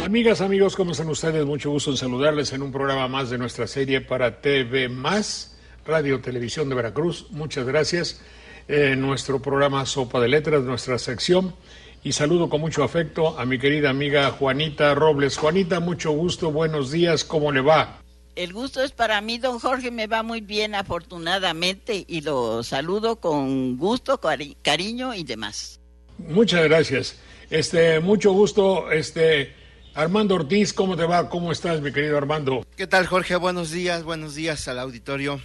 Amigas, amigos, ¿cómo están ustedes? Mucho gusto en saludarles en un programa más de nuestra serie para TV Más, Radio Televisión de Veracruz. Muchas gracias. Nuestro programa Sopa de Letras, nuestra sección. Y saludo con mucho afecto a mi querida amiga Juanita Robles. Juanita, mucho gusto, buenos días, ¿cómo le va? El gusto es para mí, don Jorge, me va muy bien afortunadamente y lo saludo con gusto, cariño y demás. Muchas gracias. Mucho gusto, Armando Ortiz, ¿cómo te va? ¿Cómo estás, mi querido Armando? ¿Qué tal, Jorge? Buenos días al auditorio.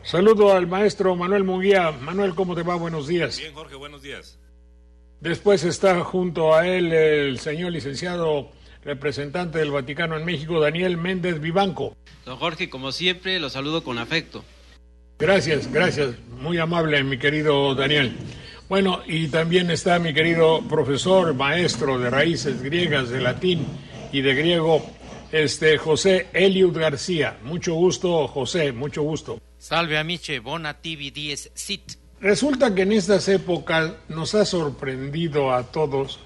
Saludo al maestro Manuel Munguía. Manuel, ¿cómo te va? Buenos días. Bien, Jorge, buenos días. Después está junto a él el señor licenciado representante del Vaticano en México, Daniel Méndez Vivanco. Don Jorge, como siempre, lo saludo con afecto. Gracias, muy amable, mi querido Daniel. Bueno, y también está mi querido profesor, maestro de raíces griegas, de latín y de griego, José Eliud García. Mucho gusto, José, mucho gusto. Salve amiche, bona tibi dies sit. Resulta que en estas épocas nos ha sorprendido a todos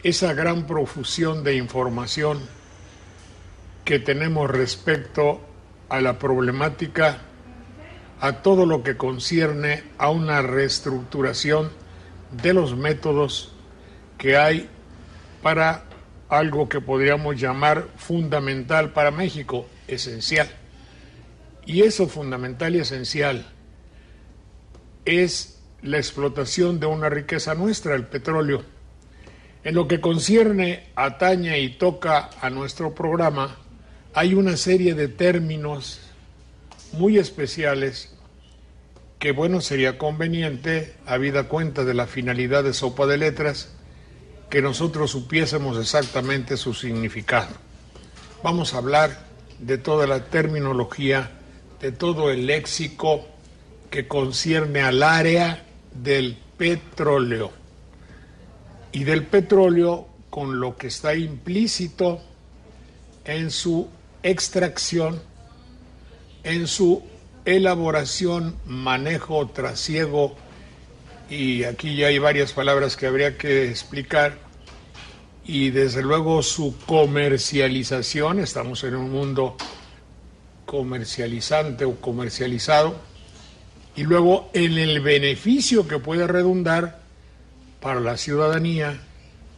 esa gran profusión de información que tenemos respecto a la problemática, a todo lo que concierne a una reestructuración de los métodos que hay para algo que podríamos llamar fundamental para México, esencial. Y eso fundamental y esencial es la explotación de una riqueza nuestra, el petróleo. En lo que concierne, atañe y toca a nuestro programa, hay una serie de términos muy especiales que, bueno, sería conveniente, habida cuenta de la finalidad de Sopa de Letras, que nosotros supiésemos exactamente su significado. Vamos a hablar de toda la terminología, de todo el léxico que concierne al área del petróleo, y del petróleo con lo que está implícito en su extracción, en su elaboración, manejo, trasiego, y aquí ya hay varias palabras que habría que explicar, y desde luego su comercialización. Estamos en un mundo comercializante o comercializado, y luego en el beneficio que puede redundar para la ciudadanía,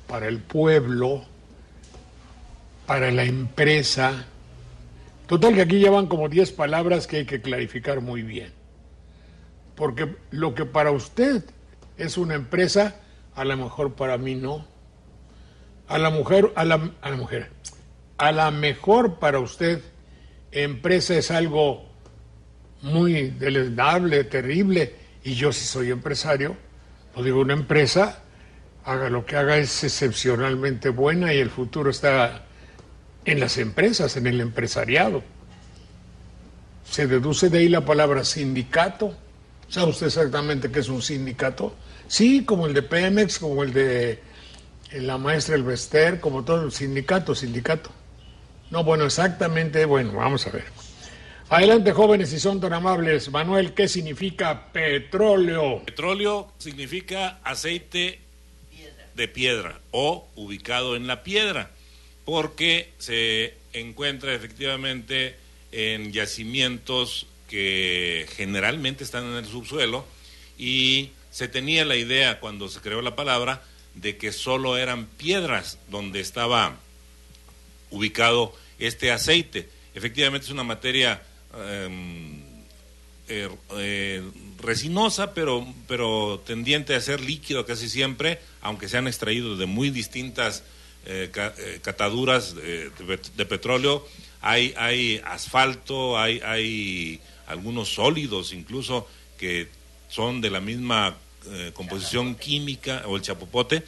para el pueblo, para la empresa. Total que aquí ya van como 10 palabras que hay que clarificar muy bien. Porque lo que para usted es una empresa, a lo mejor para mí no. A la mejor para usted, empresa es algo muy deleznable, terrible, y yo si soy empresario, pues digo, una empresa, haga lo que haga, es excepcionalmente buena, y el futuro está en las empresas, en el empresariado. Se deduce de ahí la palabra sindicato. ¿Sabe usted exactamente qué es un sindicato? Sí, como el de Pemex, como el de la maestra Elvester, como todo el sindicato. No, bueno, exactamente, bueno, vamos a ver. Adelante, jóvenes, si son tan amables. Manuel, ¿qué significa petróleo? Petróleo significa aceite de piedra o ubicado en la piedra, porque se encuentra efectivamente en yacimientos que generalmente están en el subsuelo, y se tenía la idea cuando se creó la palabra de que solo eran piedras donde estaba ubicado este aceite. Efectivamente es una materia resinosa, pero tendiente a ser líquido casi siempre, aunque se han extraído de muy distintas cataduras de petróleo, hay asfalto, hay algunos sólidos incluso que son de la misma composición química, o el chapopote,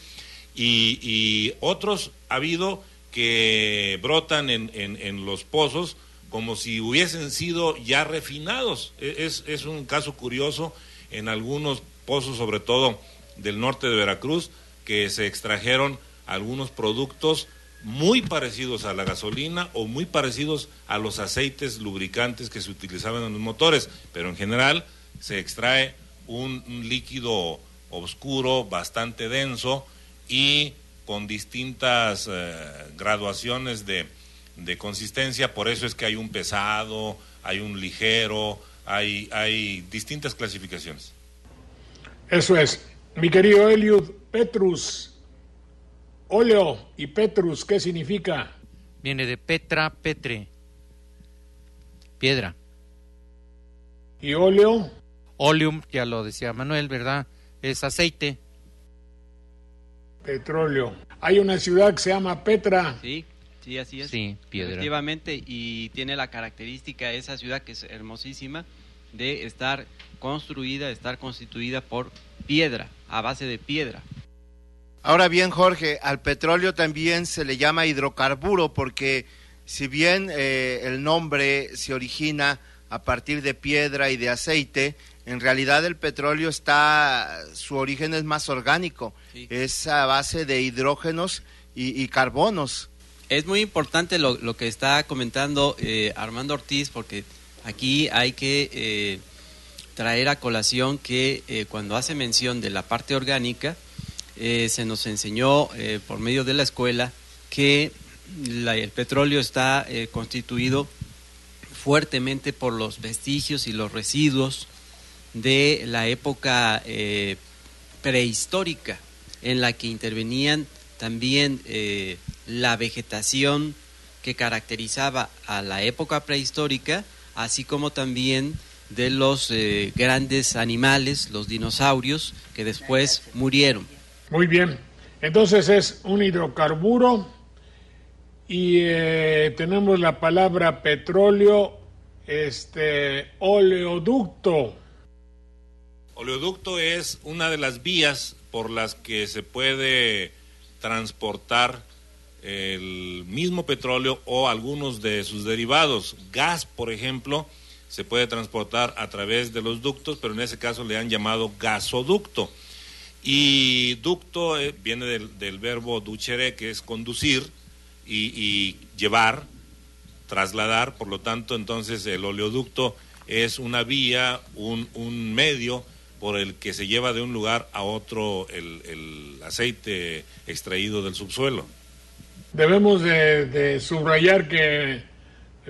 y otros ha habido que brotan en los pozos como si hubiesen sido ya refinados. Es un caso curioso en algunos pozos, sobre todo del norte de Veracruz, que se extrajeron algunos productos muy parecidos a la gasolina o muy parecidos a los aceites lubricantes que se utilizaban en los motores, pero en general se extrae un líquido oscuro, bastante denso y con distintas graduaciones de consistencia. Por eso es que hay un pesado, hay un ligero, hay distintas clasificaciones. Eso es. Mi querido Eliud, Petrus, óleo y Petrus, ¿qué significa? Viene de Petra, Petre, piedra. ¿Y óleo? Oleum, ya lo decía Manuel, ¿verdad? Es aceite. Petróleo. Hay una ciudad que se llama Petra. Sí, así es. Sí, piedra. Efectivamente, y tiene la característica esa ciudad, que es hermosísima, de estar construida, estar constituida por piedra, a base de piedra. Ahora bien, Jorge, al petróleo también se le llama hidrocarburo porque si bien el nombre se origina a partir de piedra y de aceite, en realidad el petróleo su origen es más orgánico, sí. Es a base de hidrógenos y carbonos. Es muy importante lo que está comentando Armando Ortiz, porque aquí hay que traer a colación que cuando hace mención de la parte orgánica, se nos enseñó por medio de la escuela que el petróleo está constituido fuertemente por los vestigios y los residuos de la época prehistórica, en la que intervenían también la vegetación que caracterizaba a la época prehistórica, así como también de los grandes animales, los dinosaurios, que después murieron. Muy bien, entonces es un hidrocarburo y tenemos la palabra petróleo, oleoducto. Oleoducto es una de las vías por las que se puede transportar el mismo petróleo o algunos de sus derivados. Gas, por ejemplo, se puede transportar a través de los ductos, pero en ese caso le han llamado gasoducto. Y ducto viene del verbo ducere, que es conducir y llevar, trasladar. Por lo tanto, entonces el oleoducto es una vía, un medio por el que se lleva de un lugar a otro el aceite extraído del subsuelo. Debemos de subrayar que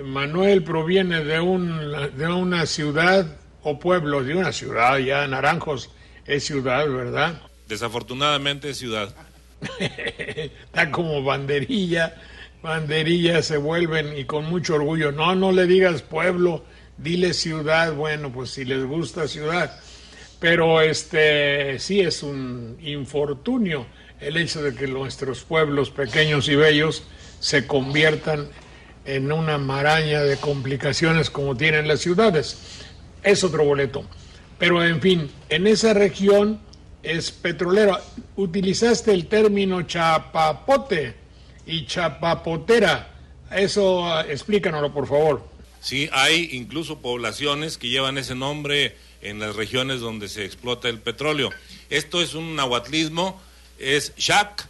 Manuel proviene de una ciudad o pueblo, de una ciudad. Ya Naranjos es ciudad, ¿verdad? Desafortunadamente es ciudad. Está como banderilla se vuelven, y con mucho orgullo. No le digas pueblo, dile ciudad. Bueno, pues si les gusta ciudad. Pero sí es un infortunio el hecho de que nuestros pueblos pequeños y bellos se conviertan en una maraña de complicaciones como tienen las ciudades. Es otro boleto. Pero en fin, en esa región es petrolero. Utilizaste el término chapapote y chapapotera. Eso explícanoslo, por favor. Sí, hay incluso poblaciones que llevan ese nombre en las regiones donde se explota el petróleo. Esto es un nahuatlismo, es Xac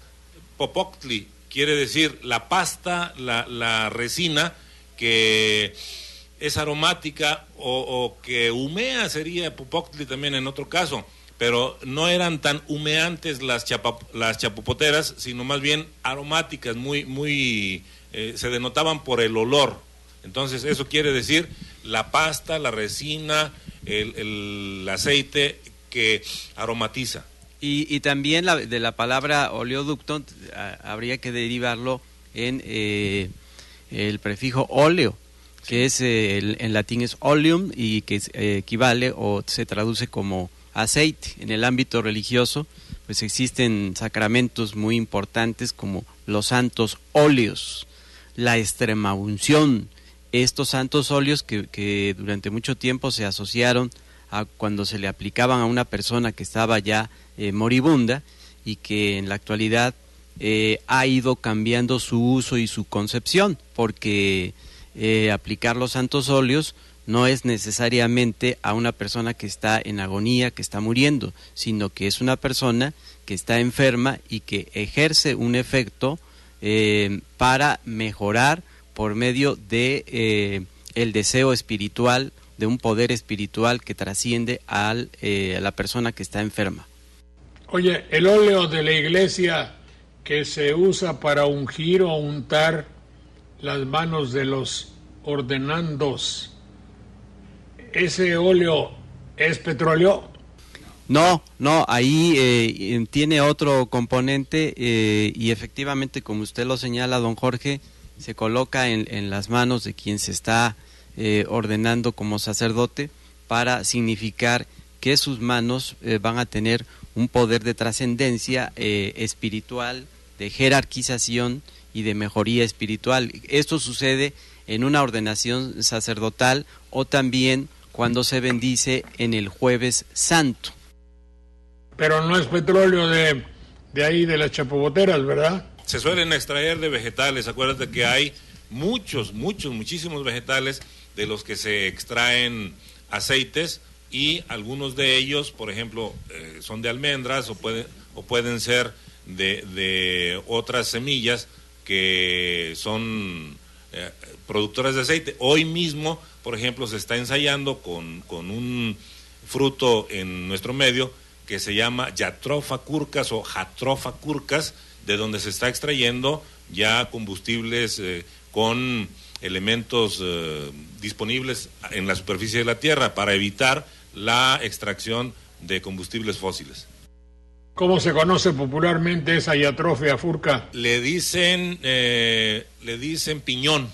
Popoctli, quiere decir la pasta, la resina que es aromática o que humea, sería Popoctli también en otro caso, pero no eran tan humeantes las chapopoteras, sino más bien aromáticas, se denotaban por el olor. Entonces eso quiere decir la pasta, la resina, el aceite que aromatiza. Y también de la palabra oleoducto habría que derivarlo en el prefijo óleo, que es en latín es oleum, y que equivale o se traduce como aceite. En el ámbito religioso pues existen sacramentos muy importantes como los santos óleos, la extremaunción, estos santos óleos que durante mucho tiempo se asociaron a cuando se le aplicaban a una persona que estaba ya moribunda, y que en la actualidad ha ido cambiando su uso y su concepción, porque aplicar los santos óleos no es necesariamente a una persona que está en agonía, que está muriendo, sino que es una persona que está enferma y que ejerce un efecto para mejorar por medio de el deseo espiritual, de un poder espiritual que trasciende a la persona que está enferma. Oye, el óleo de la iglesia que se usa para ungir o untar las manos de los ordenandos, ¿ese óleo es petróleo? No, ahí tiene otro componente y efectivamente, como usted lo señala, don Jorge, se coloca en las manos de quien se está ordenando como sacerdote para significar que sus manos van a tener un poder de trascendencia espiritual, de jerarquización y de mejoría espiritual. Esto sucede en una ordenación sacerdotal o también cuando se bendice en el Jueves Santo. Pero no es petróleo de las chapoboteras, ¿verdad? Se suelen extraer de vegetales. Acuérdate que hay muchísimos vegetales de los que se extraen aceites, y algunos de ellos, por ejemplo, son de almendras o pueden ser de otras semillas que son productoras de aceite. Hoy mismo, por ejemplo, se está ensayando con un fruto en nuestro medio que se llama Jatropha curcas o Jatropha curcas, de donde se está extrayendo ya combustibles con elementos disponibles en la superficie de la Tierra para evitar la extracción de combustibles fósiles. ¿Cómo se conoce popularmente esa Jatropha furca? Le dicen piñón.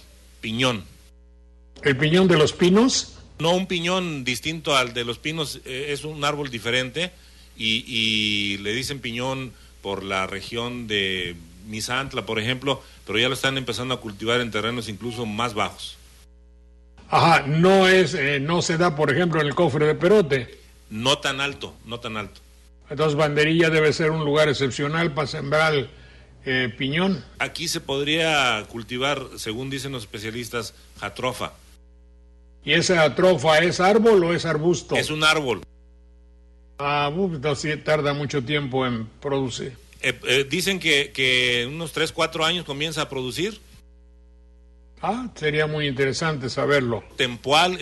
¿El piñón de los pinos? No, un piñón distinto al de los pinos, es un árbol diferente, y le dicen piñón por la región de Misantla, por ejemplo, pero ya lo están empezando a cultivar en terrenos incluso más bajos. Ajá, no se da, por ejemplo, en el Cofre de Perote. No tan alto. Entonces Banderilla debe ser un lugar excepcional para sembrar piñón. Aquí se podría cultivar, según dicen los especialistas, Jatropha. ¿Y esa Jatropha es árbol o es arbusto? Es un árbol. Entonces tarda mucho tiempo en producir. Dicen que en unos 3-4 años comienza a producir. Sería muy interesante saberlo. Tempoal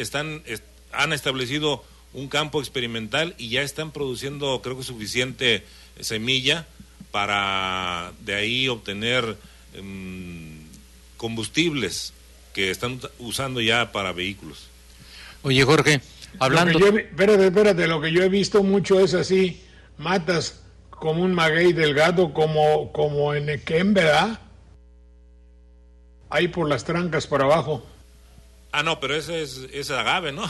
han establecido un campo experimental y ya están produciendo, creo que suficiente semilla para de ahí obtener combustibles que están usando ya para vehículos. Oye, Jorge, hablando... Espérate, lo que yo he visto mucho es así, matas como un maguey delgado, como en Equén, ¿verdad? Ahí por las trancas para abajo. No, pero ese es agave, ¿no?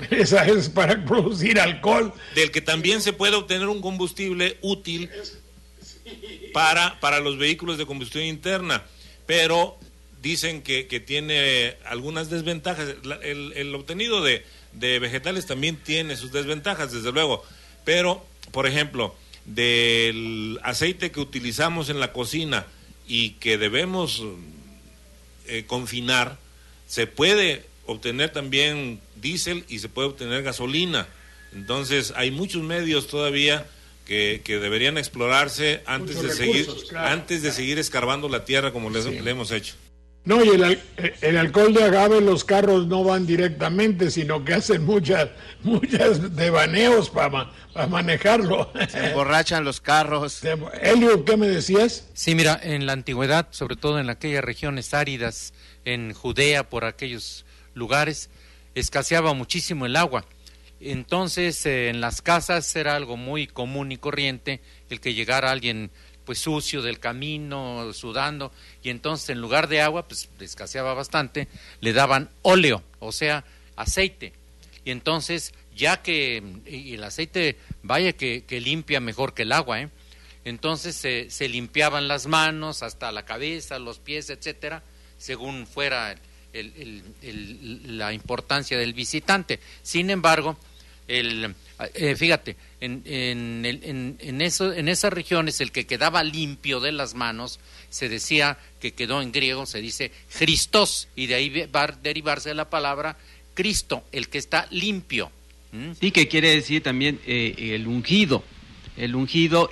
Esa es para producir alcohol. Del que también se puede obtener un combustible útil para los vehículos de combustión interna, pero dicen que tiene algunas desventajas. El obtenido de vegetales también tiene sus desventajas, desde luego, pero, por ejemplo, del aceite que utilizamos en la cocina y que debemos confinar, se puede obtener también diésel y se puede obtener gasolina. Entonces hay muchos medios todavía que deberían explorarse antes de seguir escarbando la tierra como le hemos hecho. No, y el alcohol de agave, los carros no van directamente, sino que hacen muchas devaneos para manejarlo. Se emborrachan los carros. Elio, ¿qué me decías? Sí, mira, en la antigüedad, sobre todo en aquellas regiones áridas, en Judea, por aquellos lugares, escaseaba muchísimo el agua. Entonces, en las casas era algo muy común y corriente el que llegara alguien pues sucio del camino, sudando, y entonces en lugar de agua, pues escaseaba bastante, le daban óleo, o sea, aceite. Y entonces, ya que y el aceite, vaya que limpia mejor que el agua, Entonces se limpiaban las manos hasta la cabeza, los pies, etcétera, según fuera la importancia del visitante. Sin embargo, fíjate, en esas regiones el que quedaba limpio de las manos se decía que quedó, en griego se dice Christos, y de ahí va a derivarse la palabra Cristo, el que está limpio. Sí, que quiere decir también el ungido,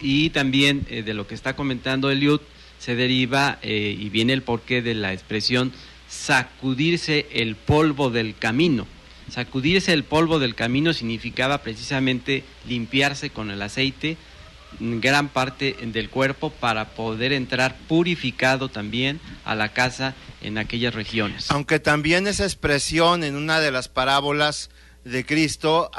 y también de lo que está comentando Eliud se deriva y viene el porqué de la expresión sacudirse el polvo del camino. Sacudirse el polvo del camino significaba precisamente limpiarse con el aceite gran parte del cuerpo para poder entrar purificado también a la casa en aquellas regiones. Aunque también esa expresión en una de las parábolas de Cristo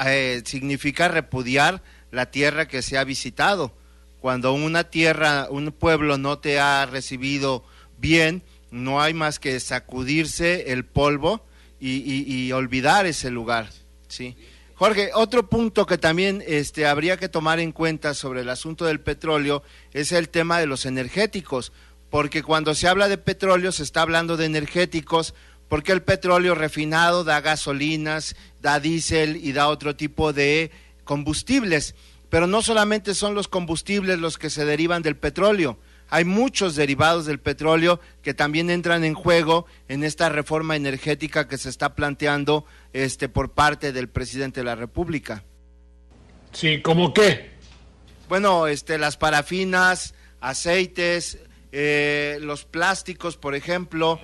significa repudiar la tierra que se ha visitado. Cuando una tierra, un pueblo no te ha recibido bien, no hay más que sacudirse el polvo y olvidar ese lugar, ¿sí? Jorge, otro punto que también habría que tomar en cuenta sobre el asunto del petróleo es el tema de los energéticos, porque cuando se habla de petróleo se está hablando de energéticos, porque el petróleo refinado da gasolinas, da diésel y da otro tipo de combustibles, pero no solamente son los combustibles los que se derivan del petróleo. Hay muchos derivados del petróleo que también entran en juego en esta reforma energética que se está planteando por parte del presidente de la República. Sí, ¿cómo qué? Bueno, las parafinas, aceites, los plásticos, por ejemplo,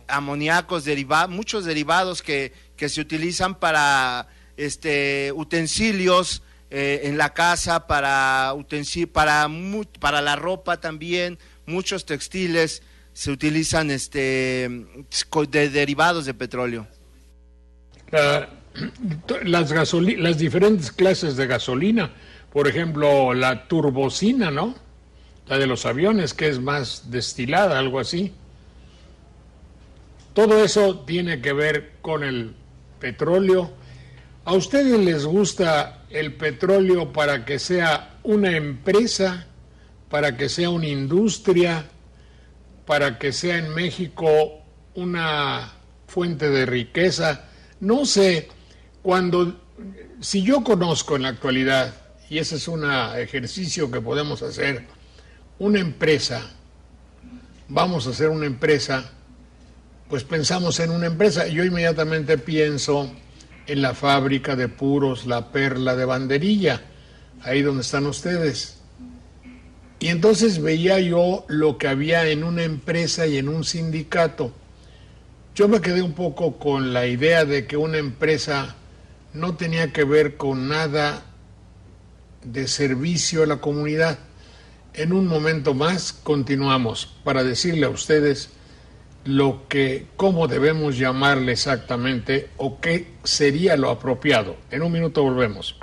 amoníacos, muchos derivados que se utilizan para utensilios en la casa, para la ropa también, muchos textiles se utilizan de derivados de petróleo. Las diferentes clases de gasolina, por ejemplo, la turbocina, ¿no? La de los aviones, que es más destilada, algo así. Todo eso tiene que ver con el petróleo. ¿A ustedes les gusta el petróleo para que sea una empresa, para que sea una industria, para que sea en México una fuente de riqueza? No sé, si yo conozco en la actualidad, y ese es un ejercicio que podemos hacer, una empresa, vamos a hacer una empresa, pues pensamos en una empresa, yo inmediatamente pienso en la fábrica de puros La Perla de Banderilla, ahí donde están ustedes. Y entonces veía yo lo que había en una empresa y en un sindicato. Yo me quedé un poco con la idea de que una empresa no tenía que ver con nada de servicio a la comunidad. En un momento más continuamos para decirle a ustedes cómo debemos llamarle exactamente o qué sería lo apropiado. En un minuto volvemos.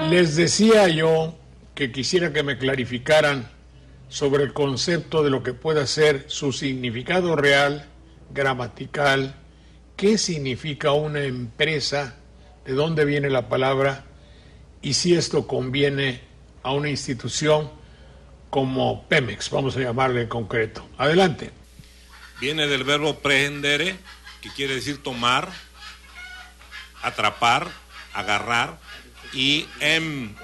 Les decía yo que quisiera que me clarificaran sobre el concepto de lo que pueda ser su significado real, gramatical, qué significa una empresa, de dónde viene la palabra y si esto conviene a una institución como Pemex, vamos a llamarle en concreto. Adelante. Viene del verbo prehendere, que quiere decir tomar, atrapar, agarrar, y el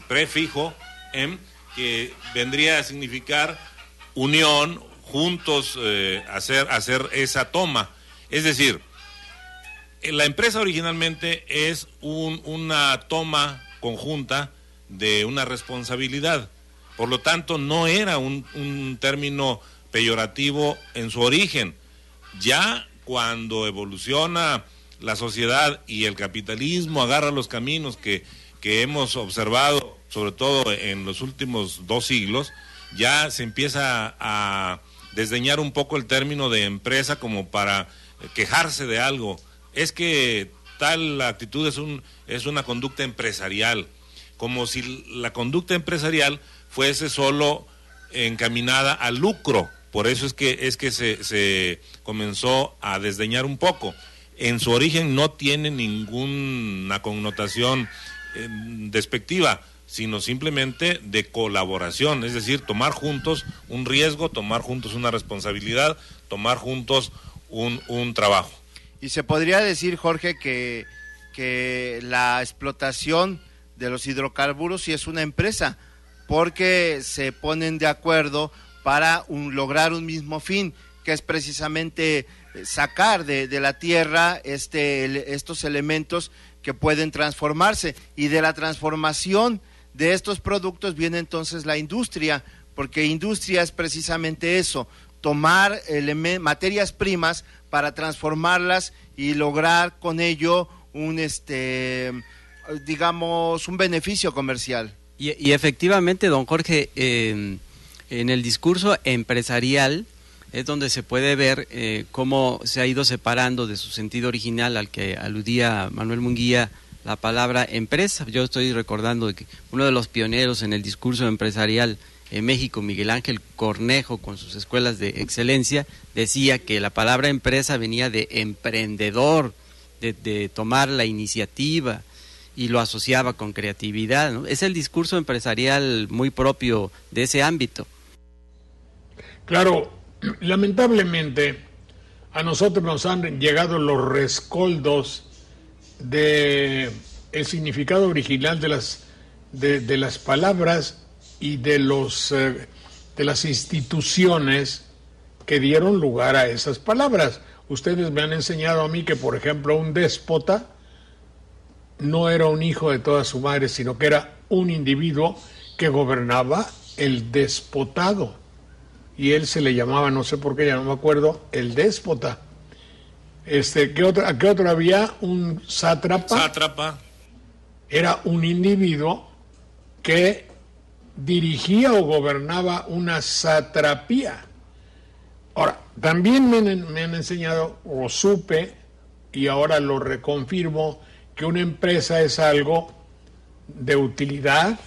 prefijo em, que vendría a significar unión, juntos, hacer esa toma. Es decir, la empresa originalmente es una toma conjunta de una responsabilidad. Por lo tanto, no era un término peyorativo en su origen. Ya cuando evoluciona la sociedad y el capitalismo agarra los caminos que hemos observado, sobre todo en los últimos 2 siglos, ya se empieza a desdeñar un poco el término de empresa como para quejarse de algo. Es que tal actitud es una conducta empresarial, como si la conducta empresarial fuese solo encaminada al lucro. Por eso es que se comenzó a desdeñar un poco. en su origen no tiene ninguna connotación despectiva, sino simplemente de colaboración, es decir, tomar juntos un riesgo, tomar juntos una responsabilidad, tomar juntos un trabajo. Y se podría decir, Jorge, que la explotación de los hidrocarburos sí es una empresa, porque se ponen de acuerdo para lograr un mismo fin, que es precisamente sacar de la tierra estos elementos que pueden transformarse, y de la transformación de estos productos viene entonces la industria, porque industria es precisamente eso, tomar materias primas para transformarlas y lograr con ello un beneficio comercial. Y efectivamente, don Jorge, en el discurso empresarial es donde se puede ver cómo se ha ido separando de su sentido original al que aludía Manuel Munguía la palabra empresa. Yo estoy recordando de que uno de los pioneros en el discurso empresarial en México, Miguel Ángel Cornejo, con sus escuelas de excelencia, decía que la palabra empresa venía de emprendedor, de tomar la iniciativa, y lo asociaba con creatividad, ¿no? Es el discurso empresarial muy propio de ese ámbito. Claro, lamentablemente a nosotros nos han llegado los rescoldos de el significado original de las palabras y de las instituciones que dieron lugar a esas palabras. Ustedes me han enseñado a mí que, por ejemplo, un déspota no era un hijo de toda su madre, sino que era un individuo que gobernaba el despotado, y él se le llamaba, no sé por qué, ya no me acuerdo, el déspota. ¿Qué otro había? Un sátrapa. Sátrapa. Era un individuo que dirigía o gobernaba una satrapía. Ahora, también me han enseñado, o supe, y ahora lo reconfirmo, que una empresa es algo de utilidad,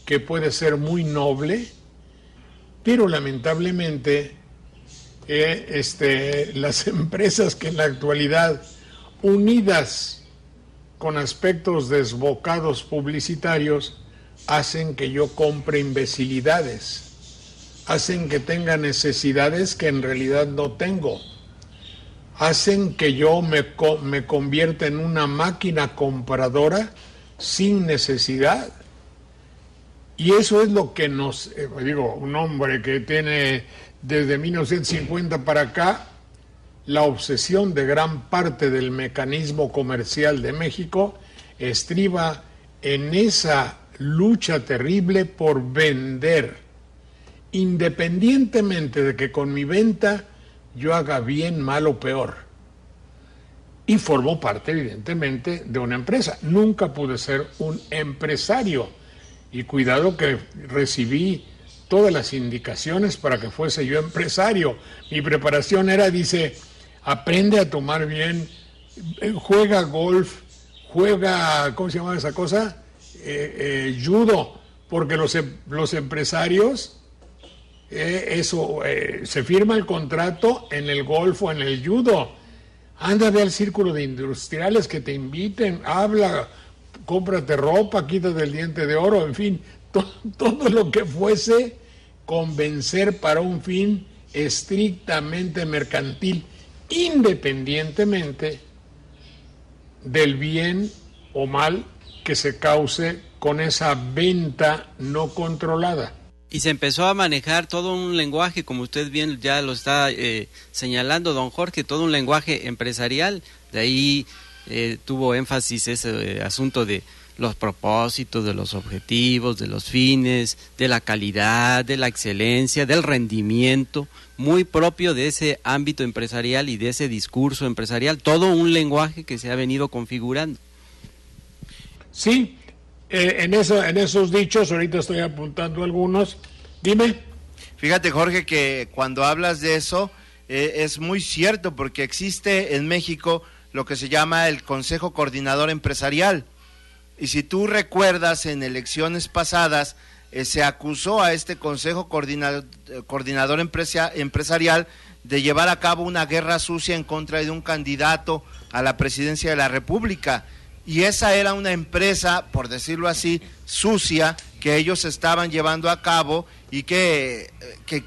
que puede ser muy noble, pero lamentablemente las empresas que en la actualidad, unidas con aspectos desbocados publicitarios, hacen que yo compre imbecilidades, hacen que tenga necesidades que en realidad no tengo, hacen que yo me convierta en una máquina compradora sin necesidad. Y eso es lo que nos, un hombre que tiene desde 1950 para acá la obsesión de gran parte del mecanismo comercial de México estriba en esa lucha terrible por vender, independientemente de que con mi venta yo haga bien, mal o peor. Y formo parte, evidentemente, de una empresa. Nunca pude ser un empresario. Y cuidado que recibí todas las indicaciones para que fuese yo empresario. Mi preparación era, dice, aprende a tomar bien, juega golf, juega, ¿cómo se llama esa cosa? Judo, porque los empresarios, se firma el contrato en el golf o en el judo. Anda, ve al círculo de industriales que te inviten, habla, cómprate ropa, quítate el diente de oro, en fin, todo lo que fuese convencer para un fin estrictamente mercantil, independientemente del bien o mal que se cause con esa venta no controlada. Y se empezó a manejar todo un lenguaje, como usted bien ya lo está señalando, don Jorge, todo un lenguaje empresarial. De ahí tuvo énfasis ese asunto de los propósitos, de los objetivos, de los fines, de la calidad, de la excelencia, del rendimiento, muy propio de ese ámbito empresarial y de ese discurso empresarial, todo un lenguaje que se ha venido configurando. Sí, en esos dichos, ahorita estoy apuntando algunos. Dime. Fíjate, Jorge, que cuando hablas de eso, es muy cierto, porque existe en México lo que se llama el Consejo Coordinador Empresarial. Y si tú recuerdas, en elecciones pasadas se acusó a este Consejo Coordinador Empresarial de llevar a cabo una guerra sucia en contra de un candidato a la presidencia de la República. Y esa era una empresa, por decirlo así, sucia, que ellos estaban llevando a cabo y que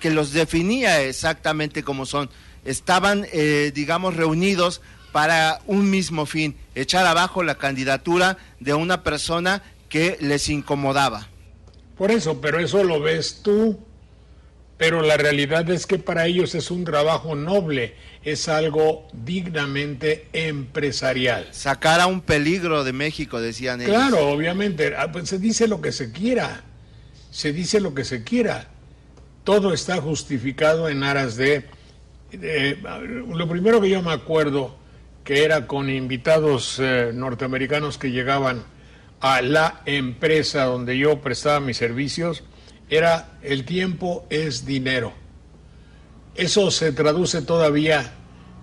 los definía exactamente como son. Estaban, digamos, reunidos para un mismo fin, echar abajo la candidatura de una persona que les incomodaba. Por eso, pero eso lo ves tú, pero la realidad es que para ellos es un trabajo noble, es algo dignamente empresarial. Sacar a un peligro de México, decían ellos. Claro, obviamente, pues se dice lo que se quiera, todo está justificado en aras de lo primero que yo me acuerdo, que era con invitados norteamericanos que llegaban a la empresa donde yo prestaba mis servicios, era: el tiempo es dinero. Eso se traduce todavía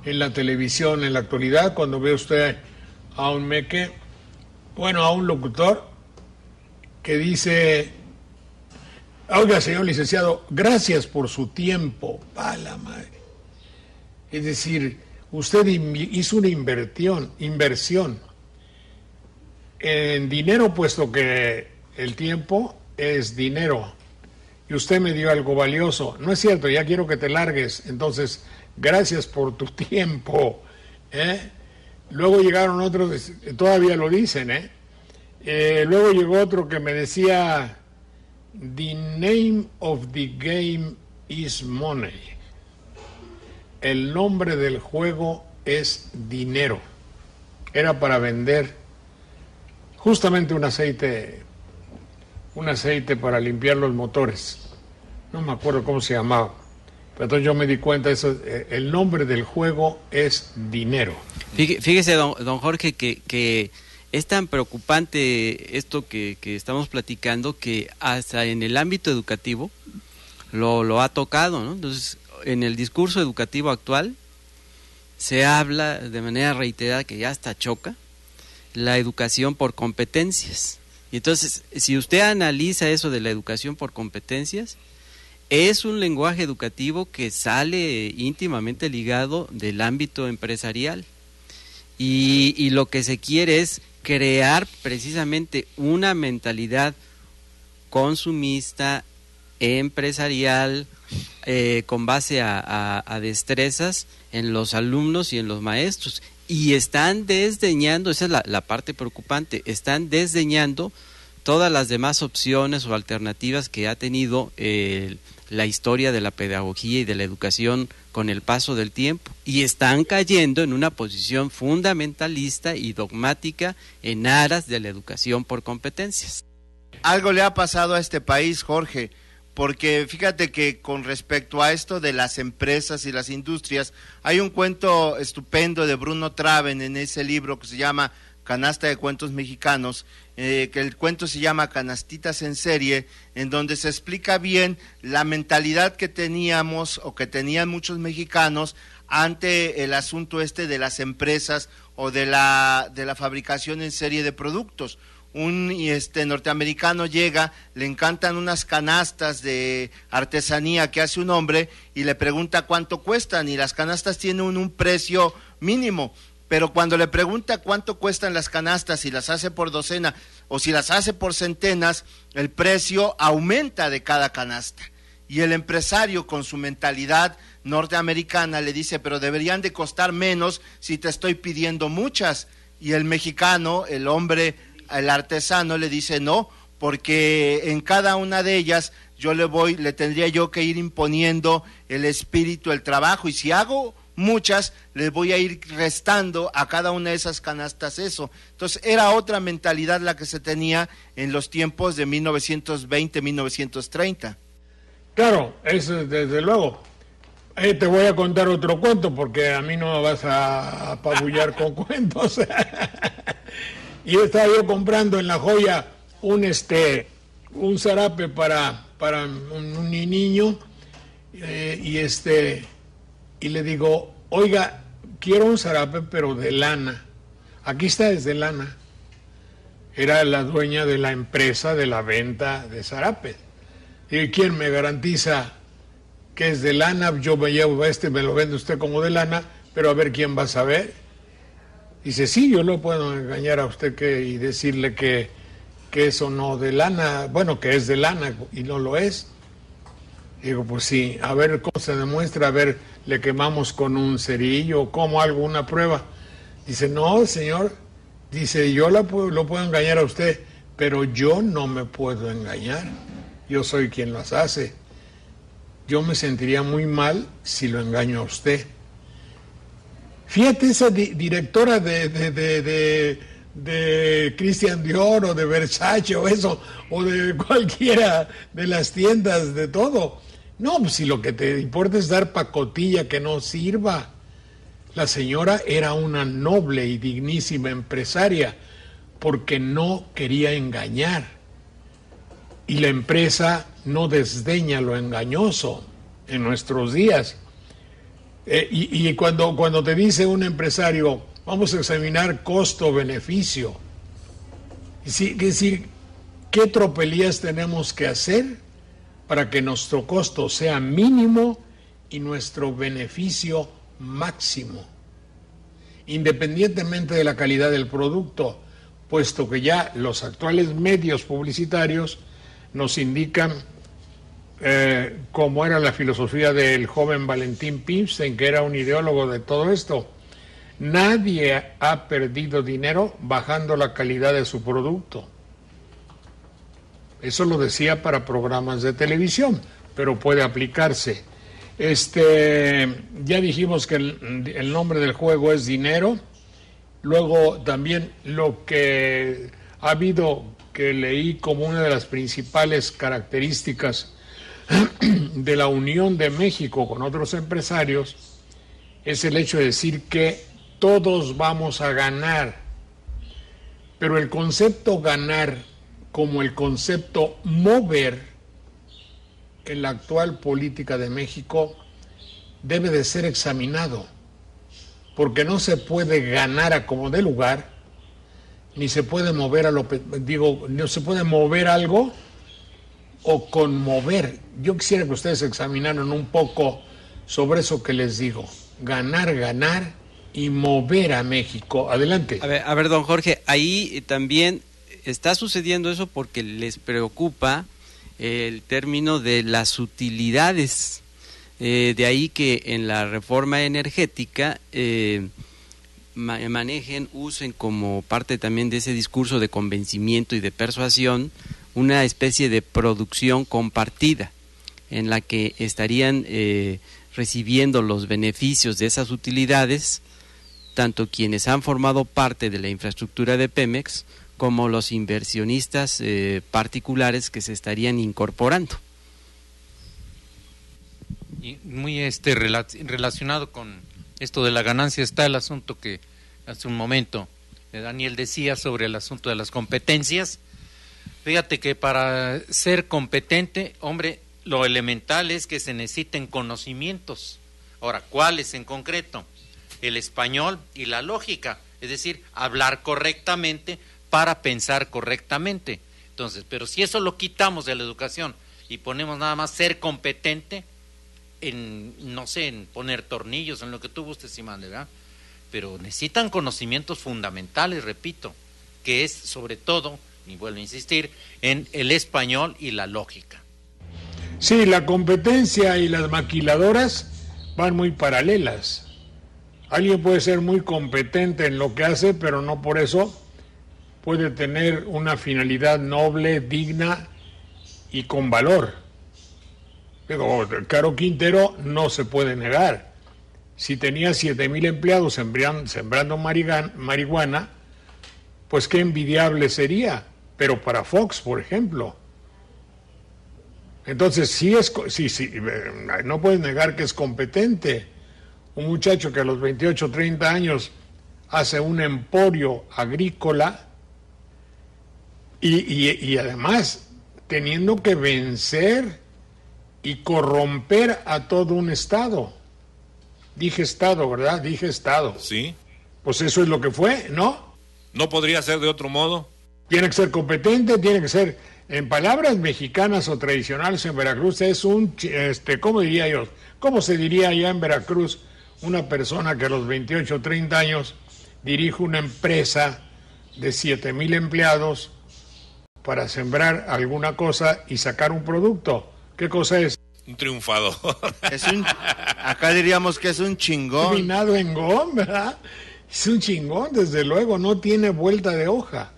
en la televisión en la actualidad, cuando ve usted a un a un locutor que dice: oiga, señor licenciado, gracias por su tiempo. ¡Pa la madre! Es decir, usted hizo una inversión en dinero, puesto que el tiempo es dinero, y usted me dio algo valioso. No es cierto, ya quiero que te largues, entonces gracias por tu tiempo. Luego llegaron otros, todavía lo dicen, luego llegó otro que me decía: the name of the game is money. El nombre del juego es dinero. Era para vender justamente un aceite para limpiar los motores. No me acuerdo cómo se llamaba. Pero entonces yo me di cuenta, el nombre del juego es dinero. Fíjese, don Jorge, que es tan preocupante esto que estamos platicando, que hasta en el ámbito educativo lo ha tocado, ¿no? Entonces, en el discurso educativo actual se habla de manera reiterada, que ya hasta choca, la educación por competencias. Y entonces, si usted analiza eso de la educación por competencias, es un lenguaje educativo que sale íntimamente ligado del ámbito empresarial. Y lo que se quiere es crear precisamente una mentalidad consumista, empresarial, con base a destrezas en los alumnos y en los maestros. Y están desdeñando, esa es la parte preocupante, están desdeñando todas las demás opciones o alternativas que ha tenido la historia de la pedagogía y de la educación con el paso del tiempo, y están cayendo en una posición fundamentalista y dogmática en aras de la educación por competencias. Algo le ha pasado a este país, Jorge, porque fíjate que con respecto a esto de las empresas y las industrias, hay un cuento estupendo de Bruno Traven en ese libro que se llama Canasta de Cuentos Mexicanos, que el cuento se llama Canastitas en Serie, en donde se explica bien la mentalidad que teníamos o que tenían muchos mexicanos ante el asunto de las empresas o de la fabricación en serie de productos. Un norteamericano llega, le encantan unas canastas de artesanía que hace un hombre y le pregunta cuánto cuestan, y las canastas tienen un precio mínimo, pero cuando le pregunta cuánto cuestan las canastas, si las hace por docena o si las hace por centenas, el precio aumenta de cada canasta. Y el empresario, con su mentalidad norteamericana, le dice: pero deberían de costar menos si te estoy pidiendo muchas. Y el mexicano, el hombre, el artesano, le dice: no, porque en cada una de ellas le tendría yo que ir imponiendo el espíritu, el trabajo, y si hago muchas, les voy a ir restando a cada una de esas canastas eso. Entonces era otra mentalidad la que se tenía en los tiempos de 1920, 1930. Claro, eso desde luego. Te voy a contar otro cuento, porque a mí no me vas a apabullar con cuentos. Y estaba yo comprando en La Joya un zarape para un niño, y le digo: oiga, quiero un zarape pero de lana. Aquí está, es de lana. Era la dueña de la empresa de la venta de zarapes. Y ¿quién me garantiza que es de lana, yo me llevo me lo vende usted como de lana, pero a ver quién va a saber. Dice, sí, yo lo puedo engañar a usted y decirle que eso no de lana, bueno, que es de lana y no lo es. Digo, pues sí, a ver cómo se demuestra, a ver, le quemamos con un cerillo, como algo, una prueba. Dice, no, señor, dice, yo lo puedo engañar a usted, pero yo no me puedo engañar, yo soy quien las hace. Yo me sentiría muy mal si lo engaño a usted. Fíjate, esa directora de Christian Dior o de Versace o eso, o de cualquiera de las tiendas, de todo. No, pues si lo que te importa es dar pacotilla que no sirva. La señora era una noble y dignísima empresaria porque no quería engañar. Y la empresa no desdeña lo engañoso en nuestros días. Y cuando te dice un empresario, vamos a examinar costo-beneficio, es decir, ¿qué tropelías tenemos que hacer para que nuestro costo sea mínimo y nuestro beneficio máximo? Independientemente de la calidad del producto, puesto que ya los actuales medios publicitarios nos indican cómo era la filosofía del joven Valentín Pimstein, que era un ideólogo de todo esto. Nadie ha perdido dinero bajando la calidad de su producto. Eso lo decía para programas de televisión, pero puede aplicarse. Ya dijimos que el nombre del juego es dinero. Luego también lo que ha habido, que leí como una de las principales características de la unión de México con otros empresarios, es el hecho de decir que todos vamos a ganar. Pero el concepto ganar, como el concepto mover en la actual política de México, debe de ser examinado, porque no se puede ganar a como de lugar, ni se puede mover no se puede mover algo o conmover. Yo quisiera que ustedes examinaran un poco sobre eso que les digo, ganar y mover a México. Adelante. A ver, don Jorge, ahí también está sucediendo eso porque les preocupa el término de las utilidades. De ahí que en la reforma energética manejen, usen como parte también de ese discurso de convencimiento y de persuasión una especie de producción compartida en la que estarían recibiendo los beneficios de esas utilidades tanto quienes han formado parte de la infraestructura de Pemex como los inversionistas particulares que se estarían incorporando. Y muy relacionado con esto de la ganancia está el asunto que hace un momento Daniel decía sobre el asunto de las competencias. Fíjate que para ser competente, hombre, lo elemental es que se necesiten conocimientos. Ahora, ¿cuáles en concreto? El español y la lógica, es decir, hablar correctamente para pensar correctamente. Entonces, pero si eso lo quitamos de la educación y ponemos nada más ser competente en, no sé, en poner tornillos, en lo que tú gustes y mande, ¿verdad? Pero necesitan conocimientos fundamentales, repito, que es sobre todo, y vuelvo a insistir, en el español y la lógica. Sí, la competencia y las maquiladoras van muy paralelas. Alguien puede ser muy competente en lo que hace, pero no por eso puede tener una finalidad noble, digna y con valor. Digo, Caro Quintero no se puede negar. Si tenía 7,000 empleados sembrando marihuana, pues qué envidiable sería. Pero para Fox, por ejemplo. Entonces, sí, no puedes negar que es competente. Un muchacho que a los 28, 30 años hace un emporio agrícola y además teniendo que vencer y corromper a todo un Estado. Dije Estado, ¿verdad? Dije Estado. Sí. Pues eso es lo que fue, ¿no? ¿No podría ser de otro modo? Tiene que ser competente, tiene que ser En palabras mexicanas o tradicionales en Veracruz es ¿cómo diría yo? ¿Cómo se diría allá en Veracruz una persona que a los 28 o 30 años dirige una empresa de 7,000 empleados para sembrar alguna cosa y sacar un producto? ¿Qué cosa es? Un triunfador. Acá diríamos que es un chingón. Terminado en gom, ¿verdad? Es un chingón, desde luego, no tiene vuelta de hoja.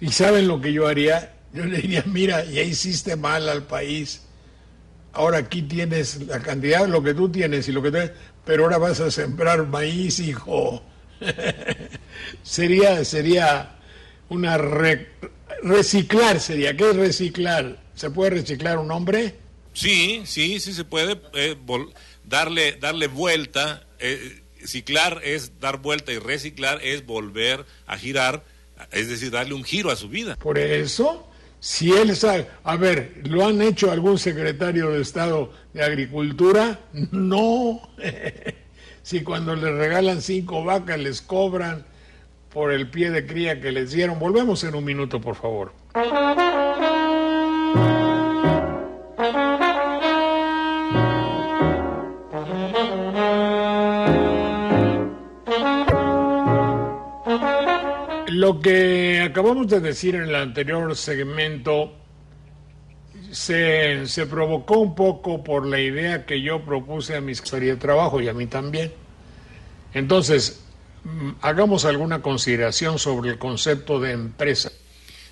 ¿Y saben lo que yo haría? Yo le diría, mira, ya hiciste mal al país. Ahora aquí tienes la cantidad de lo que tú tienes y lo que tienes, pero ahora vas a sembrar maíz, hijo. Sería una reciclar sería. ¿Qué es reciclar? ¿Se puede reciclar un hombre? Sí se puede darle vuelta. Ciclar es dar vuelta y reciclar es volver a girar, es decir, darle un giro a su vida. Por eso, si él sabe, a ver, ¿lo han hecho algún secretario de Estado de Agricultura? No. Si cuando les regalan 5 vacas les cobran por el pie de cría que les dieron. Volvemos en un minuto, por favor. Lo que acabamos de decir en el anterior segmento se provocó un poco por la idea que yo propuse a mi secretaría de trabajo y a mí también. Entonces, hagamos alguna consideración sobre el concepto de empresa.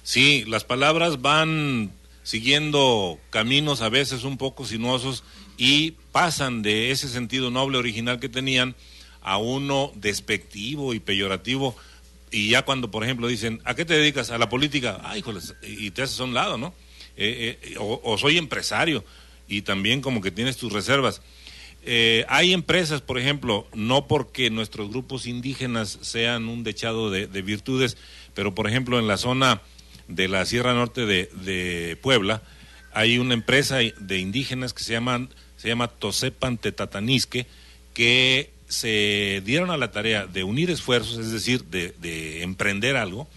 Sí, las palabras van siguiendo caminos a veces un poco sinuosos y pasan de ese sentido noble original que tenían a uno despectivo y peyorativo. Y ya cuando, por ejemplo, dicen, ¿a qué te dedicas? A la política. Ah, híjoles, y te haces a un lado, ¿no? O soy empresario, y también como que tienes tus reservas. Hay empresas, por ejemplo, no porque nuestros grupos indígenas sean un dechado de virtudes, pero por ejemplo en la zona de la Sierra Norte de Puebla, hay una empresa de indígenas que se llama Tosepan Tetatanisque, que se dieron a la tarea de unir esfuerzos, es decir, de emprender algo,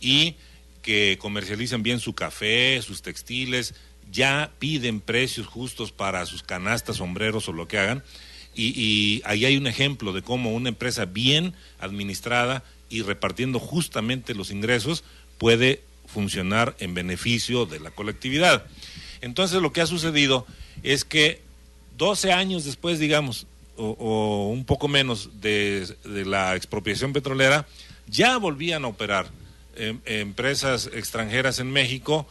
y que comercializan bien su café, sus textiles, ya piden precios justos para sus canastas, sombreros o lo que hagan, y ahí hay un ejemplo de cómo una empresa bien administrada y repartiendo justamente los ingresos puede funcionar en beneficio de la colectividad. Entonces lo que ha sucedido es que 12 años después, digamos, o un poco menos de la expropiación petrolera, ya volvían a operar empresas extranjeras en México,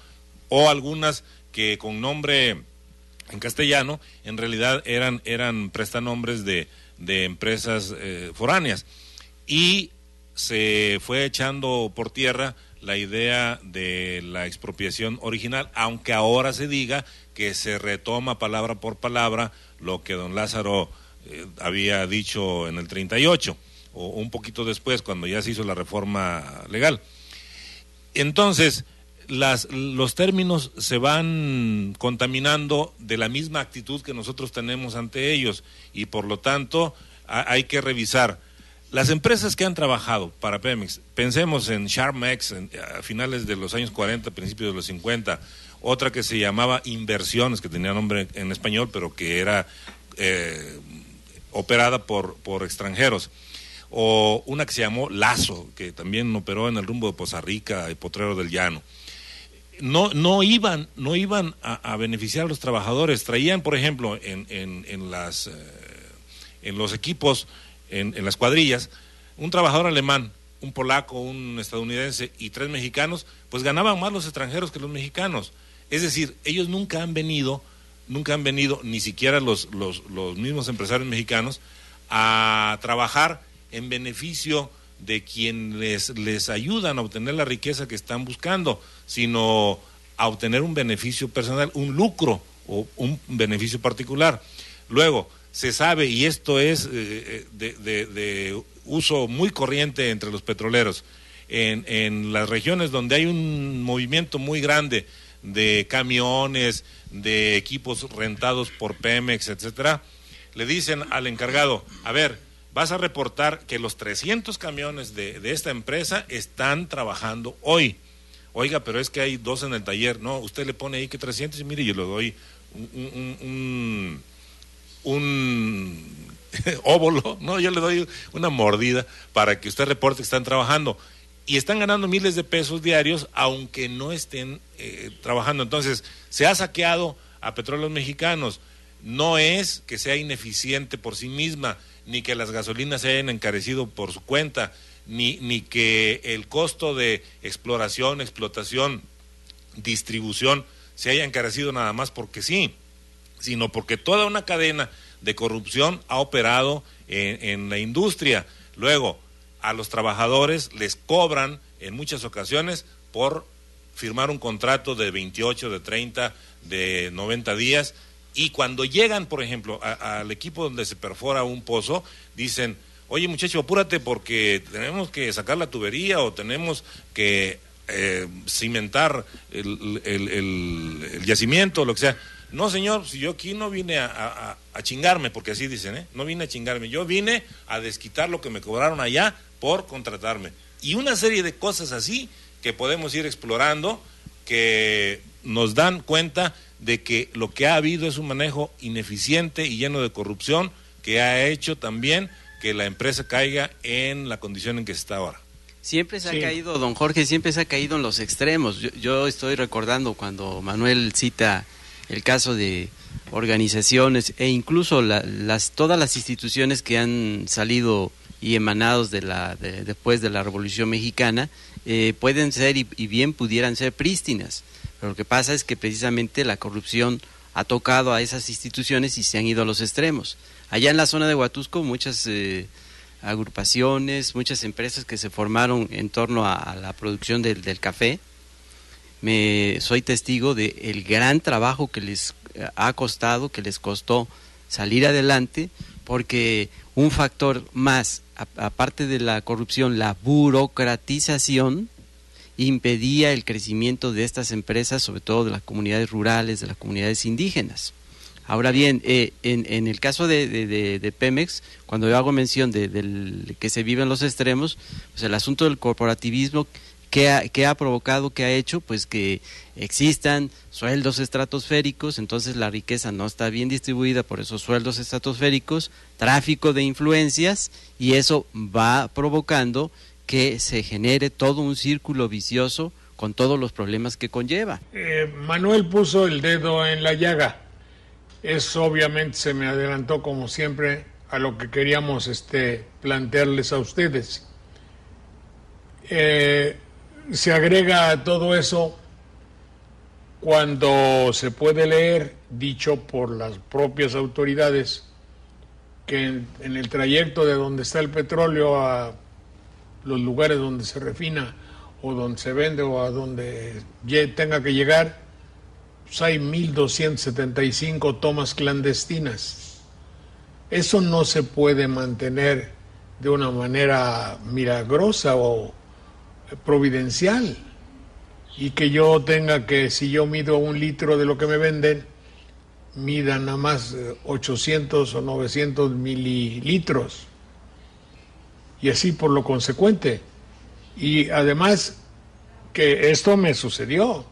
o algunas que con nombre en castellano en realidad eran prestanombres de empresas foráneas, y se fue echando por tierra la idea de la expropiación original, aunque ahora se diga que se retoma palabra por palabra lo que don Lázaro había dicho en el 38, o un poquito después, cuando ya se hizo la reforma legal. Entonces, los términos se van contaminando de la misma actitud que nosotros tenemos ante ellos, y por lo tanto hay que revisar. Las empresas que han trabajado para Pemex, pensemos en Charmex a finales de los años 40, principios de los 50, otra que se llamaba Inversiones, que tenía nombre en español, pero que era operada por extranjeros, o una que se llamó Lazo, que también operó en el rumbo de Poza Rica y Potrero del Llano. No iban a beneficiar a los trabajadores. Traían, por ejemplo, en los equipos, en las cuadrillas, un trabajador alemán, un polaco, un estadounidense y 3 mexicanos, pues ganaban más los extranjeros que los mexicanos. Es decir, ellos nunca han venido, ni siquiera los mismos empresarios mexicanos, a trabajar en beneficio de quienes les ayudan a obtener la riqueza que están buscando, sino a obtener un beneficio personal, un lucro o un beneficio particular. Luego, se sabe, y esto es de uso muy corriente entre los petroleros, en las regiones donde hay un movimiento muy grande de camiones, de equipos rentados por Pemex, etcétera, le dicen al encargado, a ver, vas a reportar que los 300 camiones de esta empresa están trabajando hoy. oiga, pero es que hay 2 en el taller. No, usted le pone ahí que 300 y mire, yo le doy un óvulo, no, yo le doy una mordida para que usted reporte que están trabajando. Y están ganando miles de pesos diarios, aunque no estén trabajando. Entonces, se ha saqueado a Petróleos Mexicanos. No es que sea ineficiente por sí misma, ni que las gasolinas se hayan encarecido por su cuenta, ni que el costo de exploración, explotación, distribución se haya encarecido nada más porque sí, sino porque toda una cadena de corrupción ha operado en la industria. Luego, a los trabajadores les cobran en muchas ocasiones por firmar un contrato de 28, de 30, de 90 días, y cuando llegan, por ejemplo, al equipo donde se perfora un pozo, dicen, oye muchacho, apúrate porque tenemos que sacar la tubería o tenemos que cimentar el yacimiento, lo que sea. No, señor, si yo aquí no vine a chingarme, porque así dicen, no vine a chingarme, yo vine a desquitar lo que me cobraron allá por contratarme. Y una serie de cosas así que podemos ir explorando, que nos dan cuenta de que lo que ha habido es un manejo ineficiente y lleno de corrupción, que ha hecho también que la empresa caiga en la condición en que está ahora. Siempre se ha caído, don Jorge, siempre se ha caído en los extremos. Yo estoy recordando cuando Manuel cita el caso de organizaciones e incluso todas las instituciones que han salido y emanados después de la Revolución Mexicana, pueden ser y bien pudieran ser prístinas, pero lo que pasa es que precisamente la corrupción ha tocado a esas instituciones y se han ido a los extremos. Allá en la zona de Huatusco muchas agrupaciones, muchas empresas que se formaron en torno a la producción del café. Soy testigo del gran trabajo que les ha costado, que les costó salir adelante, porque un factor más, aparte de la corrupción, la burocratización, impedía el crecimiento de estas empresas, sobre todo de las comunidades rurales, de las comunidades indígenas. Ahora bien, en el caso de Pemex, cuando yo hago mención de que se vive en los extremos, pues el asunto del corporativismo, ¿qué ha provocado, qué ha hecho? Pues que existan sueldos estratosféricos, entonces la riqueza no está bien distribuida por esos sueldos estratosféricos, tráfico de influencias, y eso va provocando que se genere todo un círculo vicioso con todos los problemas que conlleva. Manuel puso el dedo en la llaga. Eso obviamente se me adelantó, como siempre, a lo que queríamos plantearles a ustedes. Se agrega a todo eso cuando se puede leer, dicho por las propias autoridades, que en el trayecto de donde está el petróleo a los lugares donde se refina o donde se vende o a donde tenga que llegar, pues hay 1,275 tomas clandestinas. Eso no se puede mantener de una manera milagrosa o providencial, y que yo tenga que, si yo mido 1 litro de lo que me venden, mida nada más 800 o 900 mililitros, y así por lo consecuente. Y además que esto me sucedió,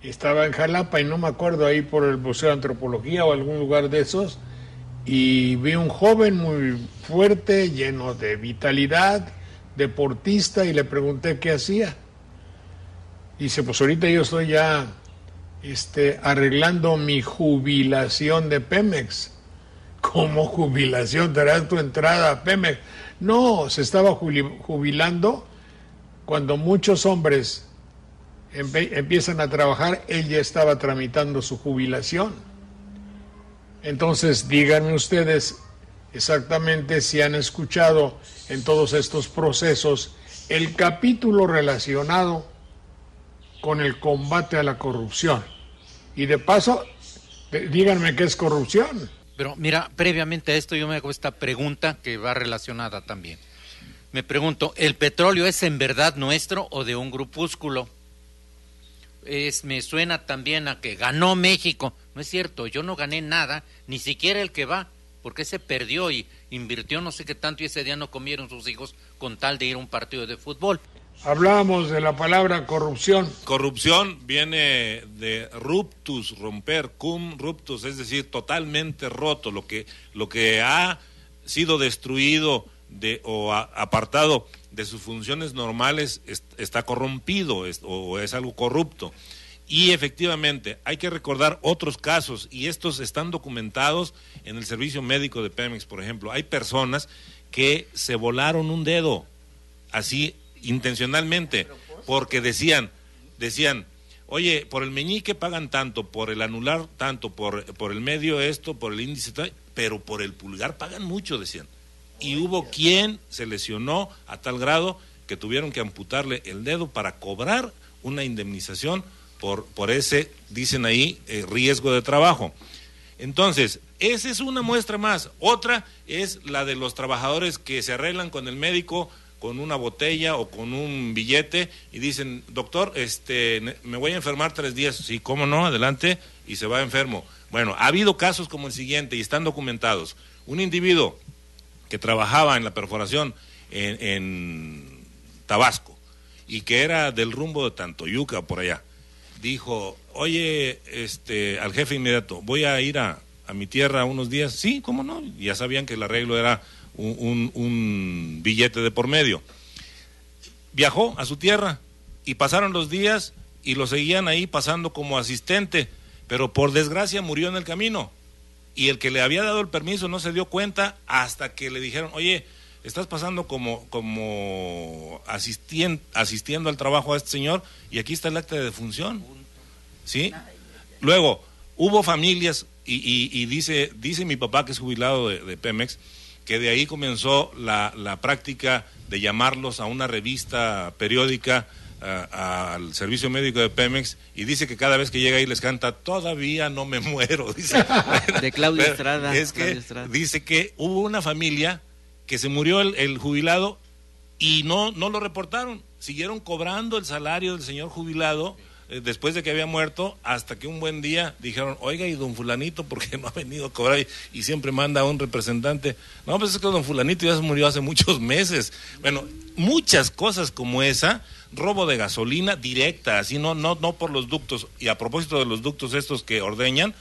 estaba en Jalapa y no me acuerdo, ahí por el Museo de Antropología o algún lugar de esos, y vi un joven muy fuerte, lleno de vitalidad, deportista, y le pregunté qué hacía. Dice, pues ahorita yo estoy ya arreglando mi jubilación de Pemex. ¿Cómo jubilación? ¿Darás tu entrada a Pemex? No, se estaba jubilando cuando muchos hombres empiezan a trabajar, él ya estaba tramitando su jubilación. Entonces, díganme ustedes exactamente si han escuchado en todos estos procesos el capítulo relacionado con el combate a la corrupción. Y de paso, díganme qué es corrupción. Pero mira, previamente a esto yo me hago esta pregunta que va relacionada también. Me pregunto, ¿el petróleo es en verdad nuestro o de un grupúsculo? Me suena también a que ganó México. No es cierto, yo no gané nada, ni siquiera el que va, porque se perdió y invirtió no sé qué tanto, y ese día no comieron sus hijos con tal de ir a un partido de fútbol. Hablábamos de la palabra corrupción. Corrupción viene de ruptus, romper, cum ruptus, es decir, totalmente roto, lo que ha sido destruido o apartado de sus funciones normales está corrompido o es algo corrupto. Y efectivamente hay que recordar otros casos, y estos están documentados en el servicio médico de Pemex, por ejemplo. Hay personas que se volaron un dedo, así intencionalmente, porque decían, oye, por el meñique pagan tanto, por el anular tanto, por el medio esto, por el índice, pero por el pulgar pagan mucho, decían. Y hubo quien se lesionó a tal grado que tuvieron que amputarle el dedo para cobrar una indemnización por ese, dicen ahí, riesgo de trabajo. Entonces, esa es una muestra más. Otra es la de los trabajadores que se arreglan con el médico con una botella o con un billete y dicen, doctor, me voy a enfermar 3 días. Sí, cómo no, adelante, y se va enfermo. Bueno, ha habido casos como el siguiente y están documentados. Un individuo que trabajaba en la perforación en Tabasco y que era del rumbo de Tantoyuca, por allá, dijo, oye, al jefe inmediato, voy a ir a mi tierra unos días. Sí, cómo no, ya sabían que el arreglo era un billete de por medio. Viajó a su tierra y pasaron los días y lo seguían ahí pasando como asistente, pero por desgracia murió en el camino, y el que le había dado el permiso no se dio cuenta hasta que le dijeron, oye, estás pasando como asistiendo al trabajo a este señor, y aquí está el acta de defunción, ¿sí? Luego, hubo familias, y dice mi papá, que es jubilado de Pemex, que de ahí comenzó la práctica de llamarlos a una revista periódica, al servicio médico de Pemex, y dice que cada vez que llega ahí les canta, todavía no me muero, dice. De Claudio Estrada. Es que dice que hubo una familia que se murió el jubilado y no lo reportaron, siguieron cobrando el salario del señor jubilado después de que había muerto, hasta que un buen día dijeron, oiga, y don fulanito, ¿por qué no ha venido a cobrar? Y siempre manda a un representante. No, pues es que don fulanito ya se murió hace muchos meses. Bueno, muchas cosas como esa, robo de gasolina directa, así no por los ductos. Y a propósito de los ductos estos que ordeñan,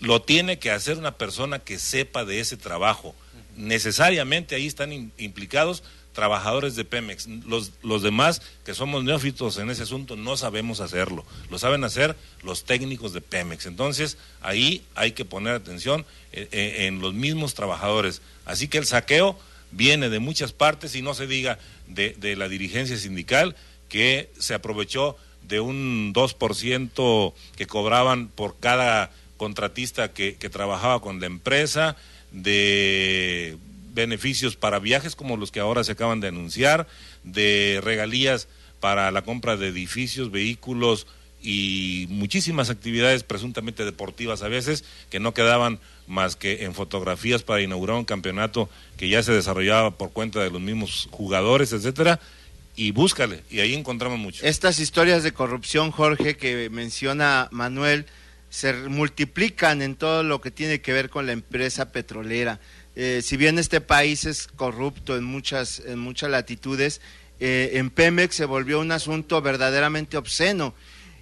lo tiene que hacer una persona que sepa de ese trabajo. Necesariamente ahí están implicados trabajadores de Pemex. Los demás, que somos neófitos en ese asunto, no sabemos hacerlo. Lo saben hacer los técnicos de Pemex. Entonces, ahí hay que poner atención en los mismos trabajadores. Así que el saqueo viene de muchas partes, y no se diga de la dirigencia sindical, que se aprovechó de un 2% que cobraban por cada contratista que trabajaba con la empresa, de beneficios para viajes como los que ahora se acaban de anunciar, de regalías para la compra de edificios, vehículos y muchísimas actividades presuntamente deportivas a veces, que no quedaban más que en fotografías para inaugurar un campeonato que ya se desarrollaba por cuenta de los mismos jugadores, etcétera. Y búscale, y ahí encontramos mucho. Estas historias de corrupción, Jorge, que menciona Manuel, se multiplican en todo lo que tiene que ver con la empresa petrolera. Si bien este país es corrupto en muchas latitudes, en Pemex se volvió un asunto verdaderamente obsceno.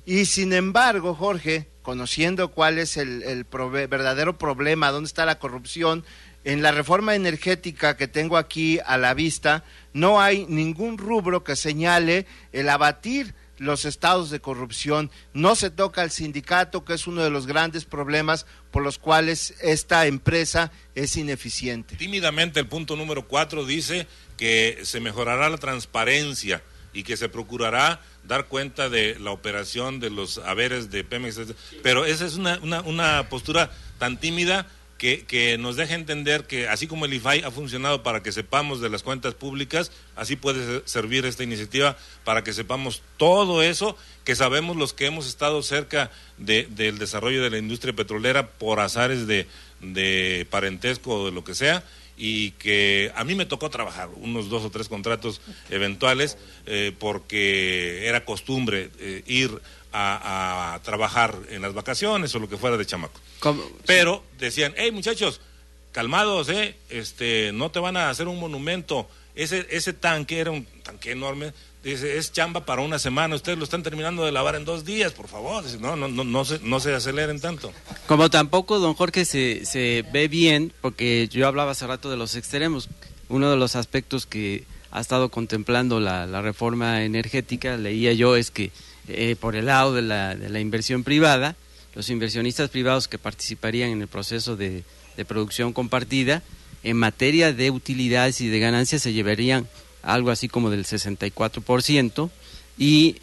Y sin embargo, Jorge, conociendo cuál es el verdadero problema, dónde está la corrupción, en la reforma energética que tengo aquí a la vista, no hay ningún rubro que señale el abatir los estados de corrupción. No se toca al sindicato, que es uno de los grandes problemas por los cuales esta empresa es ineficiente. Tímidamente el punto número 4 dice que se mejorará la transparencia y que se procurará dar cuenta de la operación de los haberes de Pemex, pero esa es una postura tan tímida que nos deja entender que así como el IFAI ha funcionado para que sepamos de las cuentas públicas, así puede servir esta iniciativa para que sepamos todo eso que sabemos los que hemos estado cerca del desarrollo de la industria petrolera por azares de parentesco o de lo que sea, y que a mí me tocó trabajar unos 2 o 3 contratos eventuales porque era costumbre ir a trabajar en las vacaciones o lo que fuera de chamaco. Pero decían, hey muchachos, calmados, no te van a hacer un monumento ese tanque era un tanque enorme. Dice, es chamba para una semana, ustedes lo están terminando de lavar en 2 días, por favor. Dice, no se aceleren tanto. Como tampoco, don Jorge, se ve bien, porque yo hablaba hace rato de los extremos. Uno de los aspectos que ha estado contemplando la reforma energética, leía yo, es que por el lado de la inversión privada, los inversionistas privados que participarían en el proceso de producción compartida, en materia de utilidades y de ganancias se llevarían algo así como del 64%, y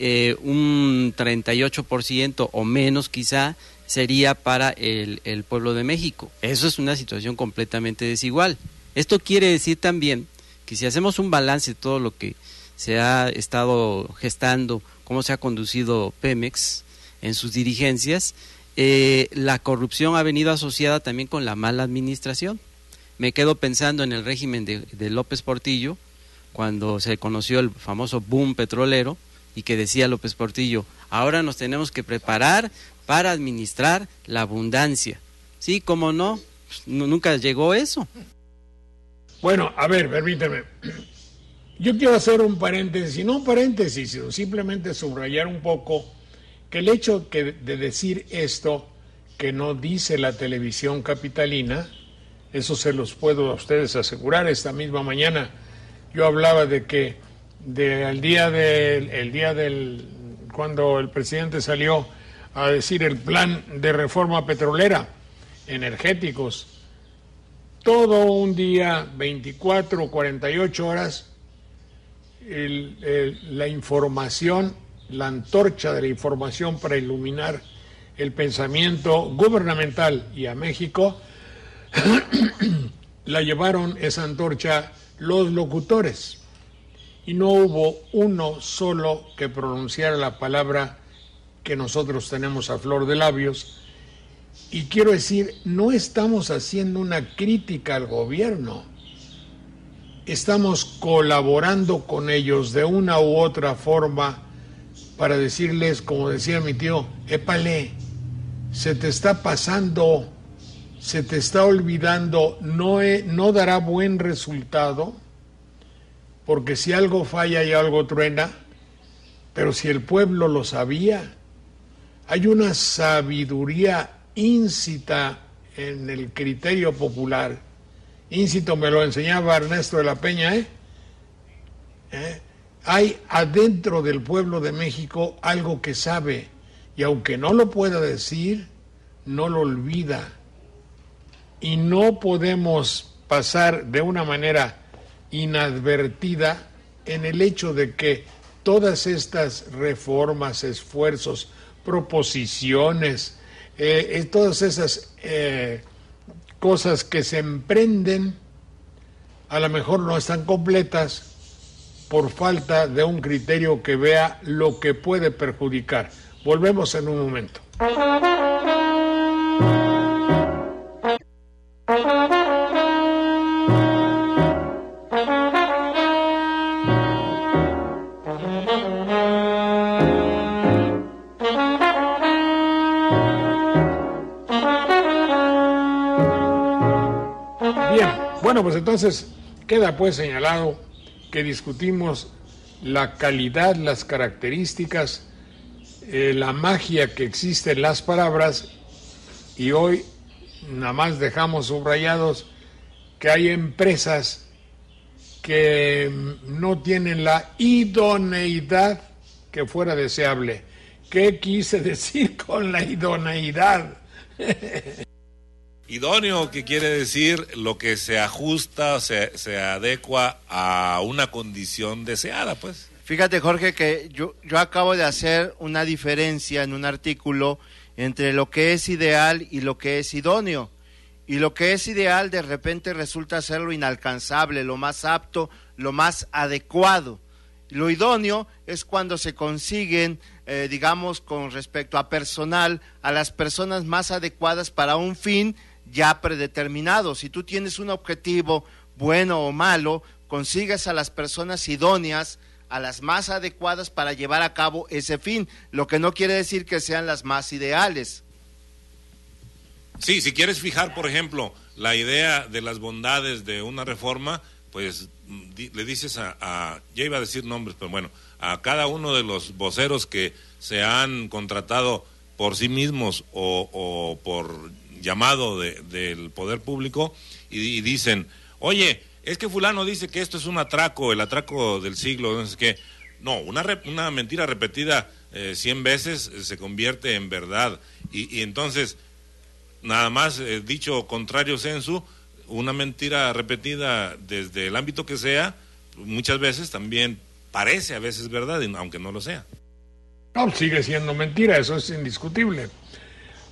un 38% o menos quizá sería para el pueblo de México. Eso es una situación completamente desigual. Esto quiere decir también que si hacemos un balance de todo lo que se ha estado gestando, cómo se ha conducido Pemex en sus dirigencias, la corrupción ha venido asociada también con la mala administración. Me quedo pensando en el régimen de López Portillo, cuando se conoció el famoso boom petrolero, y que decía López Portillo, ahora nos tenemos que preparar para administrar la abundancia. Sí, ¿cómo no? Pues, nunca llegó eso. Bueno, a ver, permíteme. Yo quiero hacer un paréntesis, no un paréntesis, sino simplemente subrayar un poco que el hecho de decir esto que no dice la televisión capitalina, eso se los puedo a ustedes asegurar. Esta misma mañana yo hablaba de que cuando el presidente salió a decir el plan de reforma petrolera, energéticos, todo un día, 24 o 48 horas, la información, la antorcha de la información para iluminar el pensamiento gubernamental y a México, la llevaron esa antorcha los locutores, y no hubo uno solo que pronunciara la palabra que nosotros tenemos a flor de labios. Y quiero decir, no estamos haciendo una crítica al gobierno, estamos colaborando con ellos de una u otra forma para decirles, como decía mi tío, épale, se te está pasando, se te está olvidando, no dará buen resultado, porque si algo falla y algo truena, pero si el pueblo lo sabía, hay una sabiduría íncita en el criterio popular. Íncito me lo enseñaba Ernesto de la Peña, Hay adentro del pueblo de México algo que sabe, y aunque no lo pueda decir, no lo olvida. Y no podemos pasar de una manera inadvertida en el hecho de que todas estas reformas, esfuerzos, proposiciones, todas esas cosas que se emprenden, a lo mejor no están completas por falta de un criterio que vea lo que puede perjudicar. Volvemos en un momento. Bueno, pues entonces queda pues señalado que discutimos la calidad, las características, la magia que existe en las palabras, y hoy nada más dejamos subrayados que hay empresas que no tienen la idoneidad que fuera deseable. ¿Qué quise decir con la idoneidad? Idóneo, que quiere decir lo que se ajusta, se adecua a una condición deseada, pues. Fíjate, Jorge, que yo acabo de hacer una diferencia en un artículo entre lo que es ideal y lo que es idóneo. Y lo que es ideal de repente resulta ser lo inalcanzable, lo más apto, lo más adecuado. Lo idóneo es cuando se consiguen, digamos, con respecto a personal, a las personas más adecuadas para un fin ya predeterminado. Si tú tienes un objetivo bueno o malo, consigues a las personas idóneas, a las más adecuadas para llevar a cabo ese fin, lo que no quiere decir que sean las más ideales. Sí, si quieres fijar, por ejemplo, la idea de las bondades de una reforma, pues le dices ya iba a decir nombres, pero bueno, a cada uno de los voceros que se han contratado por sí mismos o por llamado del poder público y dicen, oye, es que fulano dice que esto es un atraco, el atraco del siglo, no sé qué. No, una mentira repetida 100 veces se convierte en verdad. Y entonces, nada más dicho contrario sensu, una mentira repetida desde el ámbito que sea, muchas veces también parece a veces verdad, aunque no lo sea. No, sigue siendo mentira, eso es indiscutible.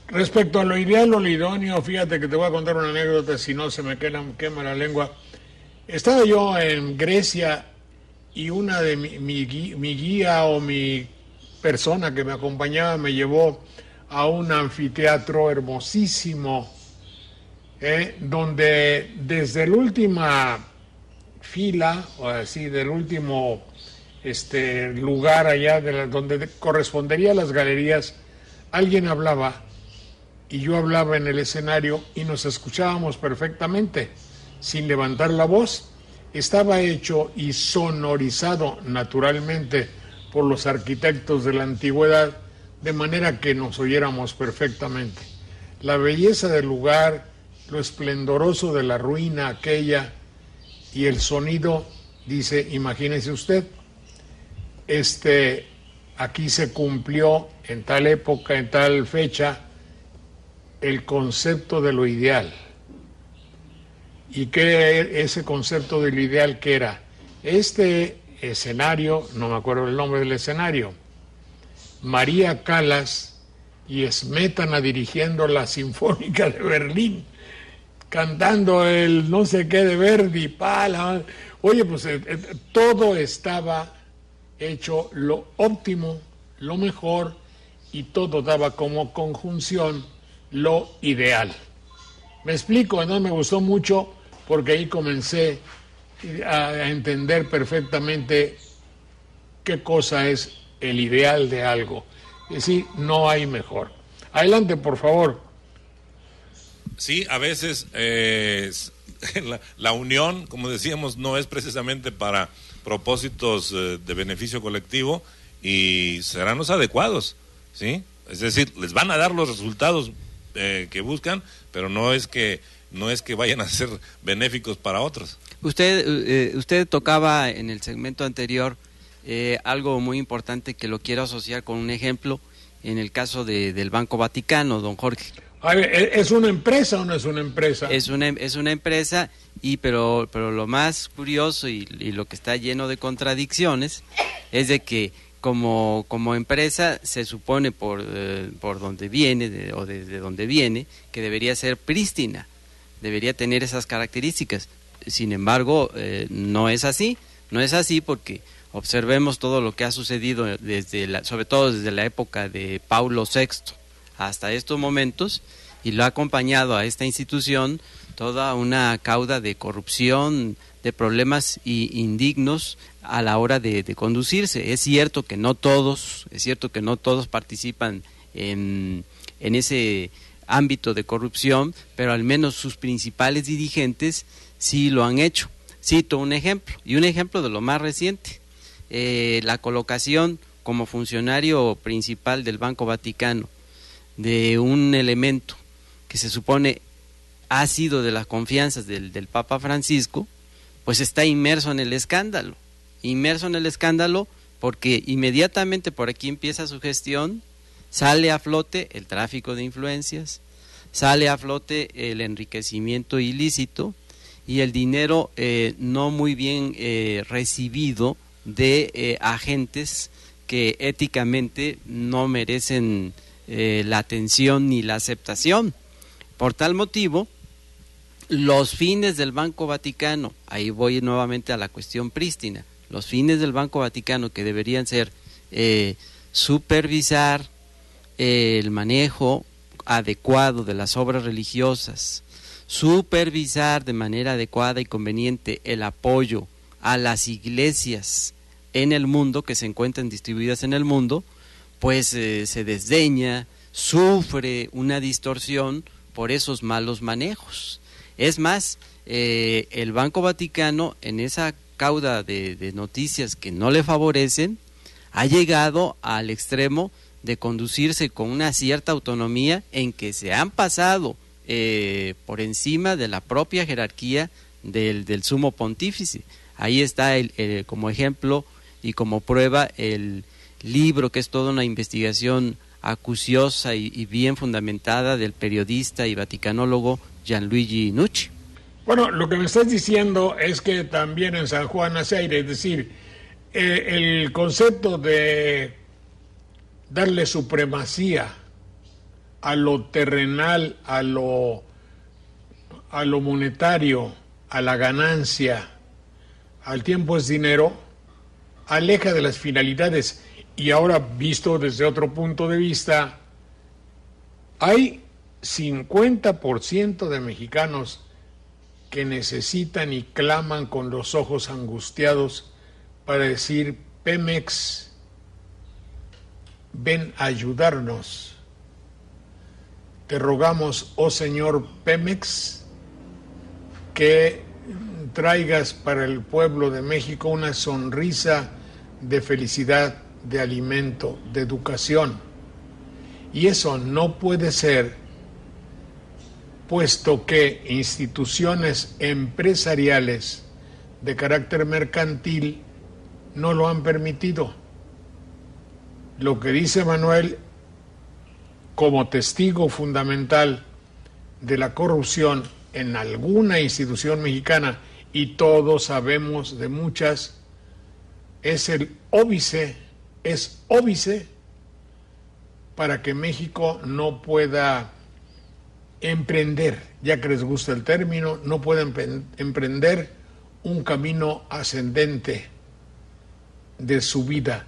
Respecto a lo ideal o lo idóneo, fíjate que te voy a contar una anécdota, si no se me quema la lengua. Estaba yo en Grecia y una de mi guía o mi persona que me acompañaba me llevó a un anfiteatro hermosísimo, donde desde la última fila, o así, del último lugar allá, donde correspondería a las galerías, alguien hablaba y yo hablaba en el escenario y nos escuchábamos perfectamente, sin levantar la voz. Estaba hecho y sonorizado naturalmente por los arquitectos de la antigüedad, de manera que nos oyéramos perfectamente. La belleza del lugar, lo esplendoroso de la ruina aquella y el sonido, dice, imagínese usted, aquí se cumplió en tal época, en tal fecha, el concepto de lo ideal. ¿Y qué ese concepto de lo ideal que era? Este escenario, no me acuerdo el nombre del escenario, María Callas y Smetana dirigiendo la Sinfónica de Berlín, cantando el no sé qué de Verdi, oye, pues todo estaba hecho lo óptimo, lo mejor, y todo daba como conjunción lo ideal. Me explico, ¿no? Me gustó mucho porque ahí comencé a entender perfectamente qué cosa es el ideal de algo. Es decir, no hay mejor. Adelante, por favor. Sí, a veces la unión, como decíamos, no es precisamente para propósitos de beneficio colectivo y serán los adecuados, ¿sí? Es decir, les van a dar los resultados que buscan, pero no es que vayan a ser benéficos para otros. Usted tocaba en el segmento anterior algo muy importante que lo quiero asociar con un ejemplo en el caso del Banco Vaticano, don Jorge. A ver, ¿es una empresa o no es una empresa? Es una empresa, pero lo más curioso y lo que está lleno de contradicciones es de que como empresa se supone por donde viene desde donde viene que debería ser prístina, debería tener esas características. Sin embargo, no es así porque observemos todo lo que ha sucedido sobre todo desde la época de Paulo VI hasta estos momentos, y lo ha acompañado a esta institución toda una cauda de corrupción, de problemas indignos a la hora de conducirse. Es cierto que no todos participan en ese ámbito de corrupción, pero al menos sus principales dirigentes sí lo han hecho. Cito un ejemplo, y un ejemplo de lo más reciente. La colocación como funcionario principal del Banco Vaticano de un elemento que se supone ha sido de las confianzas del Papa Francisco, pues está inmerso en el escándalo porque inmediatamente por aquí empieza su gestión, sale a flote el tráfico de influencias, sale a flote el enriquecimiento ilícito y el dinero no muy bien recibido de agentes que éticamente no merecen la atención ni la aceptación. Por tal motivo, los fines del Banco Vaticano, ahí voy nuevamente a la cuestión prístina, los fines del Banco Vaticano que deberían ser supervisar el manejo adecuado de las obras religiosas, supervisar de manera adecuada y conveniente el apoyo a las iglesias en el mundo, que se encuentran distribuidas en el mundo, pues se desdeña, sufre una distorsión por esos malos manejos. Es más, el Banco Vaticano en esa cauda de noticias que no le favorecen, ha llegado al extremo de conducirse con una cierta autonomía en que se han pasado por encima de la propia jerarquía del sumo pontífice. Ahí está como ejemplo y como prueba el libro, que es toda una investigación acuciosa y bien fundamentada, del periodista y vaticanólogo Gianluigi Nucci. Bueno, lo que me estás diciendo es que también en San Juan Azaire, es decir, el concepto de darle supremacía a lo terrenal, a lo monetario, a la ganancia, al tiempo es dinero, aleja de las finalidades. Y ahora, visto desde otro punto de vista, hay 50% de mexicanos que necesitan y claman con los ojos angustiados para decir: Pemex, ven a ayudarnos. Te rogamos, oh señor Pemex, que traigas para el pueblo de México una sonrisa de felicidad, de alimento, de educación. Y eso no puede ser, puesto que instituciones empresariales de carácter mercantil no lo han permitido. Lo que dice Manuel, como testigo fundamental de la corrupción en alguna institución mexicana, y todos sabemos de muchas, es el óbice, para que México no pueda emprender, ya que les gusta el término, no pueda emprender un camino ascendente de su vida.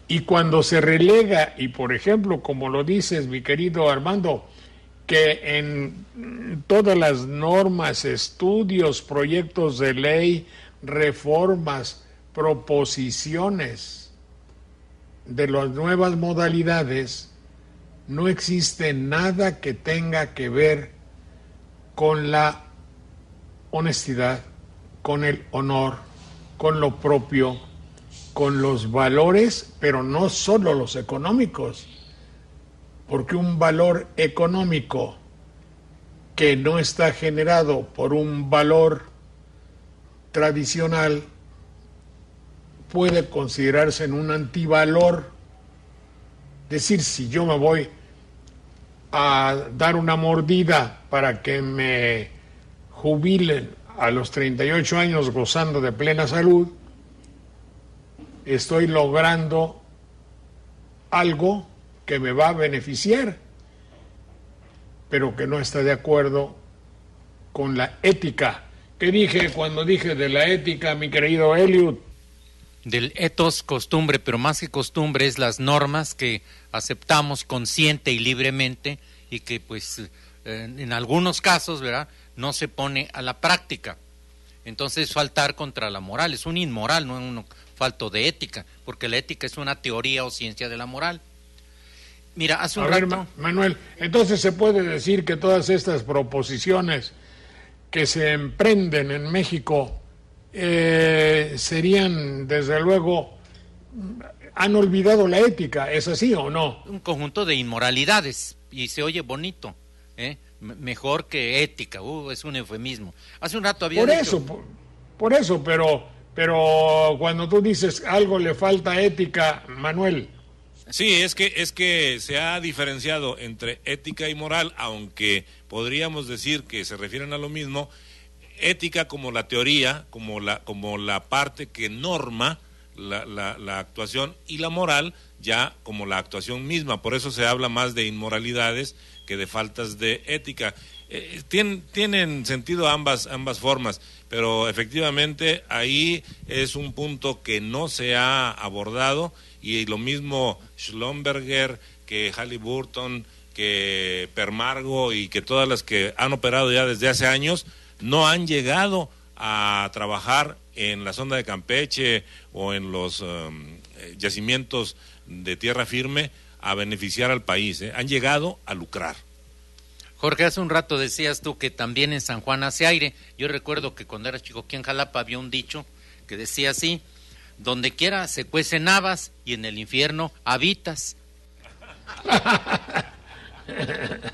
Y cuando se relega, y por ejemplo, como lo dices, mi querido Armando, que en todas las normas, estudios, proyectos de ley, reformas, proposiciones de las nuevas modalidades, no existe nada que tenga que ver con la honestidad, con el honor, con lo propio, con los valores, pero no solo los económicos, porque un valor económico que no está generado por un valor tradicional puede considerarse en un antivalor. Es decir, si yo me voy a dar una mordida para que me jubilen a los 38 años gozando de plena salud, estoy logrando algo que me va a beneficiar, pero que no está de acuerdo con la ética. ¿Qué dije cuando dije de la ética, mi querido Eliud? Del ethos, costumbre, pero más que costumbre es las normas que aceptamos consciente y libremente y que pues en algunos casos, ¿verdad?, no se pone a la práctica. Entonces faltar contra la moral, es un inmoral, no es un falto de ética, porque la ética es una teoría o ciencia de la moral. Mira, hace un rato... Manuel, entonces se puede decir que todas estas proposiciones que se emprenden en México serían, desde luego, han olvidado la ética, ¿es así o no? Un conjunto de inmoralidades, y se oye bonito, mejor que ética, es un eufemismo. Hace un rato había dicho... Por eso, pero cuando tú dices algo le falta ética, Manuel... Sí, es que se ha diferenciado entre ética y moral, aunque podríamos decir que se refieren a lo mismo. Ética como la teoría, como la parte que norma la actuación, y la moral ya como la actuación misma. Por eso se habla más de inmoralidades que de faltas de ética. Tienen sentido ambas formas, pero efectivamente ahí es un punto que no se ha abordado, y lo mismo Schlumberger, que Halliburton, que Permargo y que todas las que han operado ya desde hace años no han llegado a trabajar en la sonda de Campeche o en los yacimientos de tierra firme a beneficiar al país, han llegado a lucrar. Jorge, hace un rato decías tú que también en San Juan hace aire. Yo recuerdo que cuando era chico aquí en Jalapa había un dicho que decía así: donde quiera se cuecen habas y en el infierno habitas.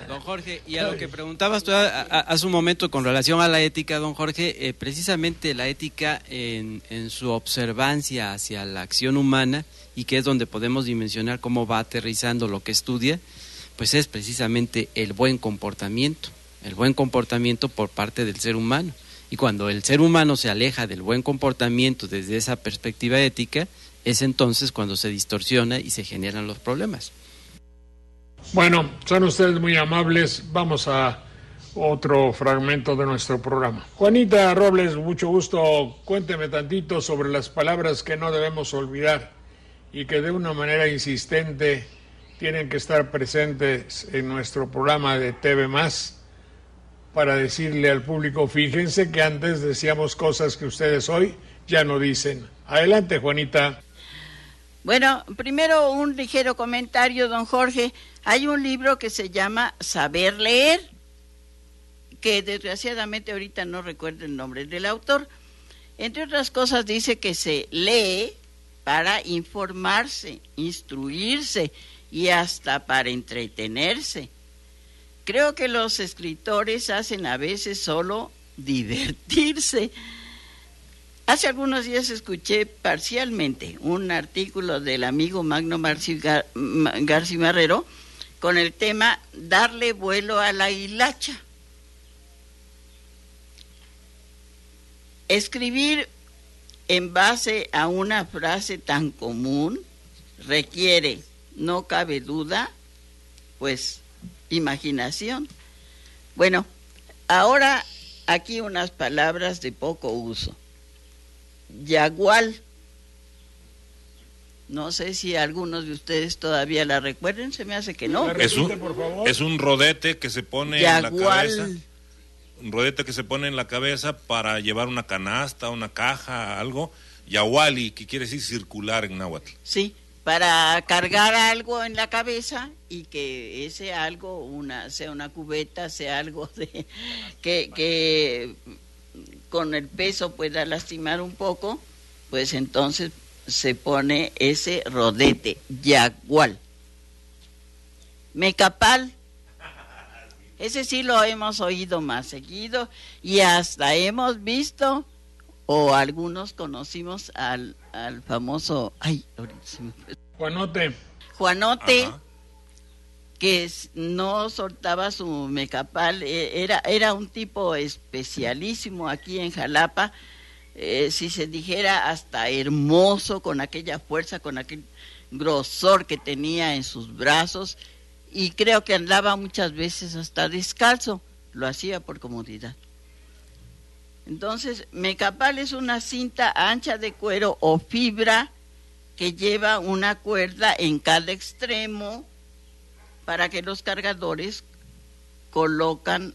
Don Jorge, y a lo que preguntabas tú hace un momento con relación a la ética, don Jorge, precisamente la ética en su observancia hacia la acción humana, y que es donde podemos dimensionar cómo va aterrizando lo que estudia, pues es precisamente el buen comportamiento por parte del ser humano. Y cuando el ser humano se aleja del buen comportamiento desde esa perspectiva ética, es entonces cuando se distorsiona y se generan los problemas. Bueno, son ustedes muy amables. Vamos a otro fragmento de nuestro programa. Juanita Robles, mucho gusto. Cuénteme tantito sobre las palabras que no debemos olvidar y que de una manera insistente tienen que estar presentes en nuestro programa de TV Más, para decirle al público: fíjense que antes decíamos cosas que ustedes hoy ya no dicen. Adelante, Juanita. Bueno, primero un ligero comentario, don Jorge. Hay un libro que se llama Saber Leer, que desgraciadamente ahorita no recuerdo el nombre del autor. Entre otras cosas dice que se lee para informarse, instruirse y hasta para entretenerse. Creo que los escritores hacen a veces solo divertirse. Hace algunos días escuché parcialmente un artículo del amigo Magno García Marrero con el tema Darle vuelo a la hilacha. Escribir en base a una frase tan común requiere, no cabe duda, pues imaginación. Bueno, ahora aquí unas palabras de poco uso. Yagual. No sé si algunos de ustedes todavía la recuerden, se me hace que no. Es un rodete que se pone Yagual. en la cabeza. Un rodete que se pone en la cabeza para llevar una canasta, una caja, algo. Yahuali, que quiere decir circular en náhuatl. Sí, para cargar algo en la cabeza y que ese algo, sea una cubeta, sea algo de que con el peso pueda lastimar un poco, pues entonces se pone ese rodete, yagual. Mecapal, ese sí lo hemos oído más seguido y hasta hemos visto, o algunos conocimos al famoso, Juanote, Ajá. que no soltaba su mecapal. Era un tipo especialísimo aquí en Jalapa, si se dijera hasta hermoso, con aquella fuerza, con aquel grosor que tenía en sus brazos, y creo que andaba muchas veces hasta descalzo, lo hacía por comodidad. Entonces, mecapal es una cinta ancha de cuero o fibra que lleva una cuerda en cada extremo para que los cargadores colocan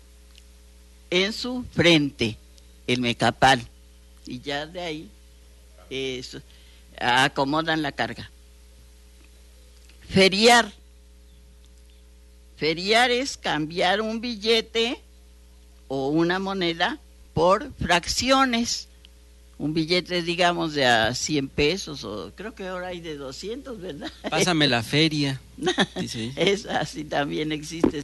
en su frente el mecapal y ya de ahí acomodan la carga. Feriar. Feriar es cambiar un billete o una moneda por fracciones. Un billete, digamos, de a 100 pesos, o creo que ahora hay de 200, ¿verdad? Pásame la feria. Dice. Es así, también existe.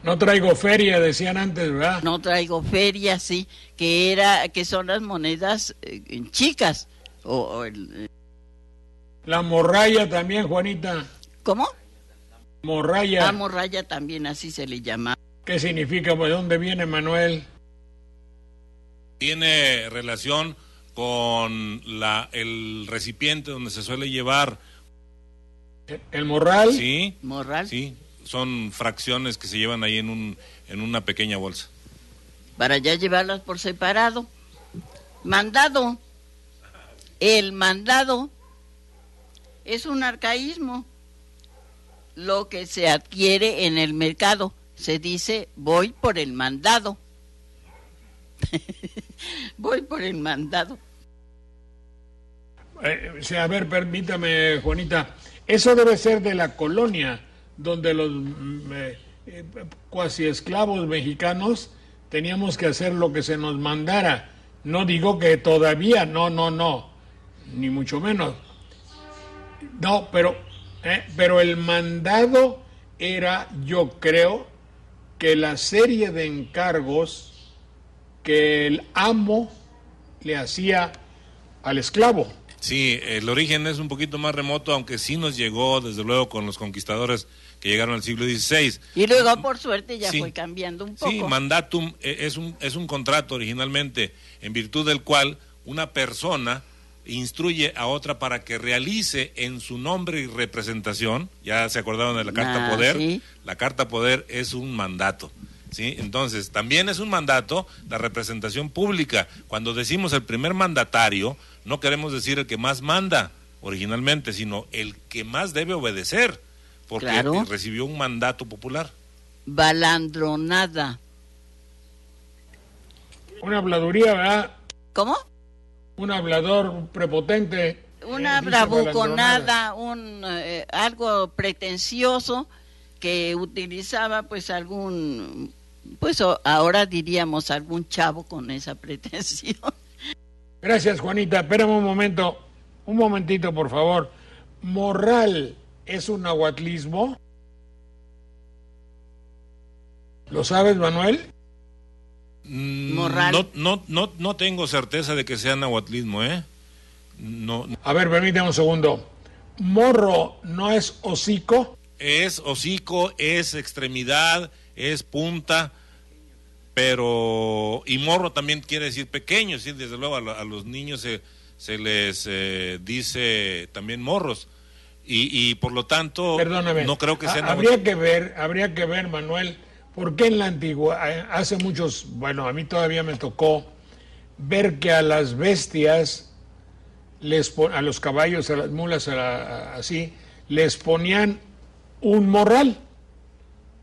No traigo feria, decían antes, ¿verdad? No traigo feria, sí, que son las monedas chicas. La morralla también, Juanita. ¿Cómo? Morralla. La morralla también, así se le llama. ¿Qué significa? ¿De dónde viene, Manuel? Tiene relación con el recipiente donde se suele llevar. ¿El morral? Sí. Morral. Sí, son fracciones que se llevan ahí en una pequeña bolsa. Para ya llevarlas por separado. Mandado. El mandado es un arcaísmo. Lo que se adquiere en el mercado. Se dice, voy por el mandado. Voy por el mandado. A ver, permítame, Juanita. Eso debe ser de la colonia, donde los cuasi esclavos mexicanos teníamos que hacer lo que se nos mandara. No digo que todavía, no, ni mucho menos. No, pero el mandado era, yo creo, que la serie de encargos que el amo le hacía al esclavo. Sí, el origen es un poquito más remoto, aunque sí nos llegó, desde luego, con los conquistadores que llegaron al siglo XVI. Y luego, por suerte, ya Sí. fue cambiando un poco. Sí, mandatum es un contrato originalmente, en virtud del cual una persona instruye a otra para que realice en su nombre y representación. Ya se acordaron de la Carta Poder. Sí. La Carta Poder es un mandato, ¿sí? Entonces, también es un mandato la representación pública. Cuando decimos el primer mandatario, no queremos decir el que más manda originalmente, sino el que más debe obedecer, porque Claro. recibió un mandato popular. Balandronada. Una habladuría, ¿verdad? ¿Cómo? Un hablador prepotente. Una dice bravuconada, algo pretencioso que utilizaba pues algún, pues ahora diríamos algún chavo con esa pretensión. Gracias, Juanita. Espérame un momentito, por favor. ¿Morral es un nahuatlismo? ¿Lo sabes, Manuel? Morral. No tengo certeza de que sea nahuatlismo, ¿eh? No, A ver, permíteme un segundo. ¿Morro no es hocico? es hocico, es extremidad, es punta, pero y morro también quiere decir pequeño, sí, desde luego a los niños se les dice también morros y por lo tanto Perdóname. no creo que sea habría que ver, Manuel, por qué en la antigua, hace muchos, bueno, a mí todavía me tocó ver que a las bestias a los caballos, a las mulas, así, les ponían un morral,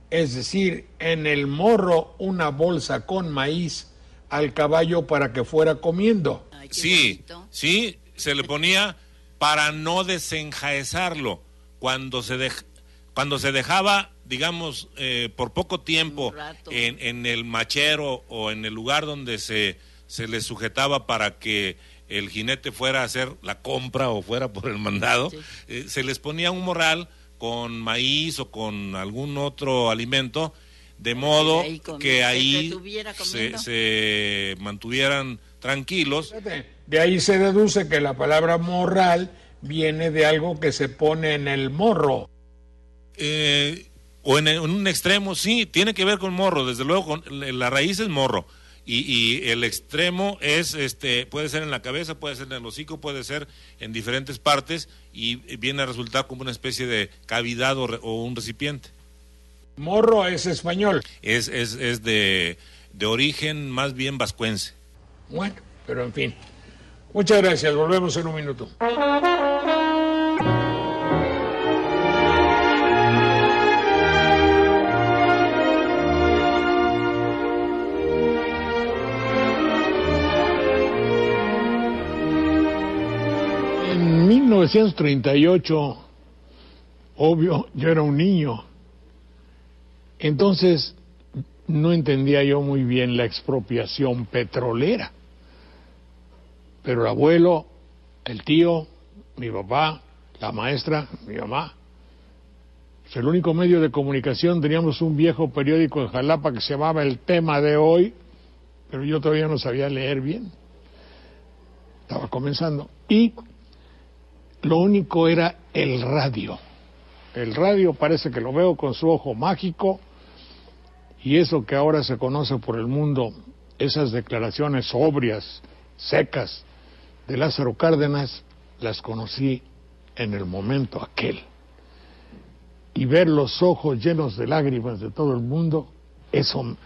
es decir, en el morro una bolsa con maíz al caballo para que fuera comiendo. Ay, qué Sí, bonito. sí, se le ponía para no desenjaezarlo. Cuando se dejaba, digamos, por poco tiempo Un rato. en el machero o en el lugar donde se le sujetaba para que el jinete fuera a hacer la compra o fuera por el mandado, Sí. se les ponía un morral con maíz o con algún otro alimento, de modo ahí que se ahí entretuviera comiendo. se mantuvieran tranquilos. Fíjate, de ahí se deduce que la palabra morral viene de algo que se pone en el morro. O en un extremo, sí, tiene que ver con morro, desde luego, la raíz es morro. Y el extremo es, puede ser en la cabeza, puede ser en el hocico, puede ser en diferentes partes y viene a resultar como una especie de cavidad o un recipiente. Morro es español. Es de origen más bien vascuense. Bueno, pero en fin. Muchas gracias, volvemos en un minuto. En 1938, obvio, yo era un niño. Entonces, no entendía yo muy bien la expropiación petrolera. Pero el abuelo, el tío, mi papá, la maestra, mi mamá, pues el único medio de comunicación, teníamos un viejo periódico en Jalapa que se llamaba El Tema de Hoy, pero yo todavía no sabía leer bien. Estaba comenzando. Y lo único era el radio. El radio parece que lo veo con su ojo mágico, y eso que ahora se conoce por el mundo, esas declaraciones sobrias, secas, de Lázaro Cárdenas, las conocí en el momento aquel. Y ver los ojos llenos de lágrimas de todo el mundo, eso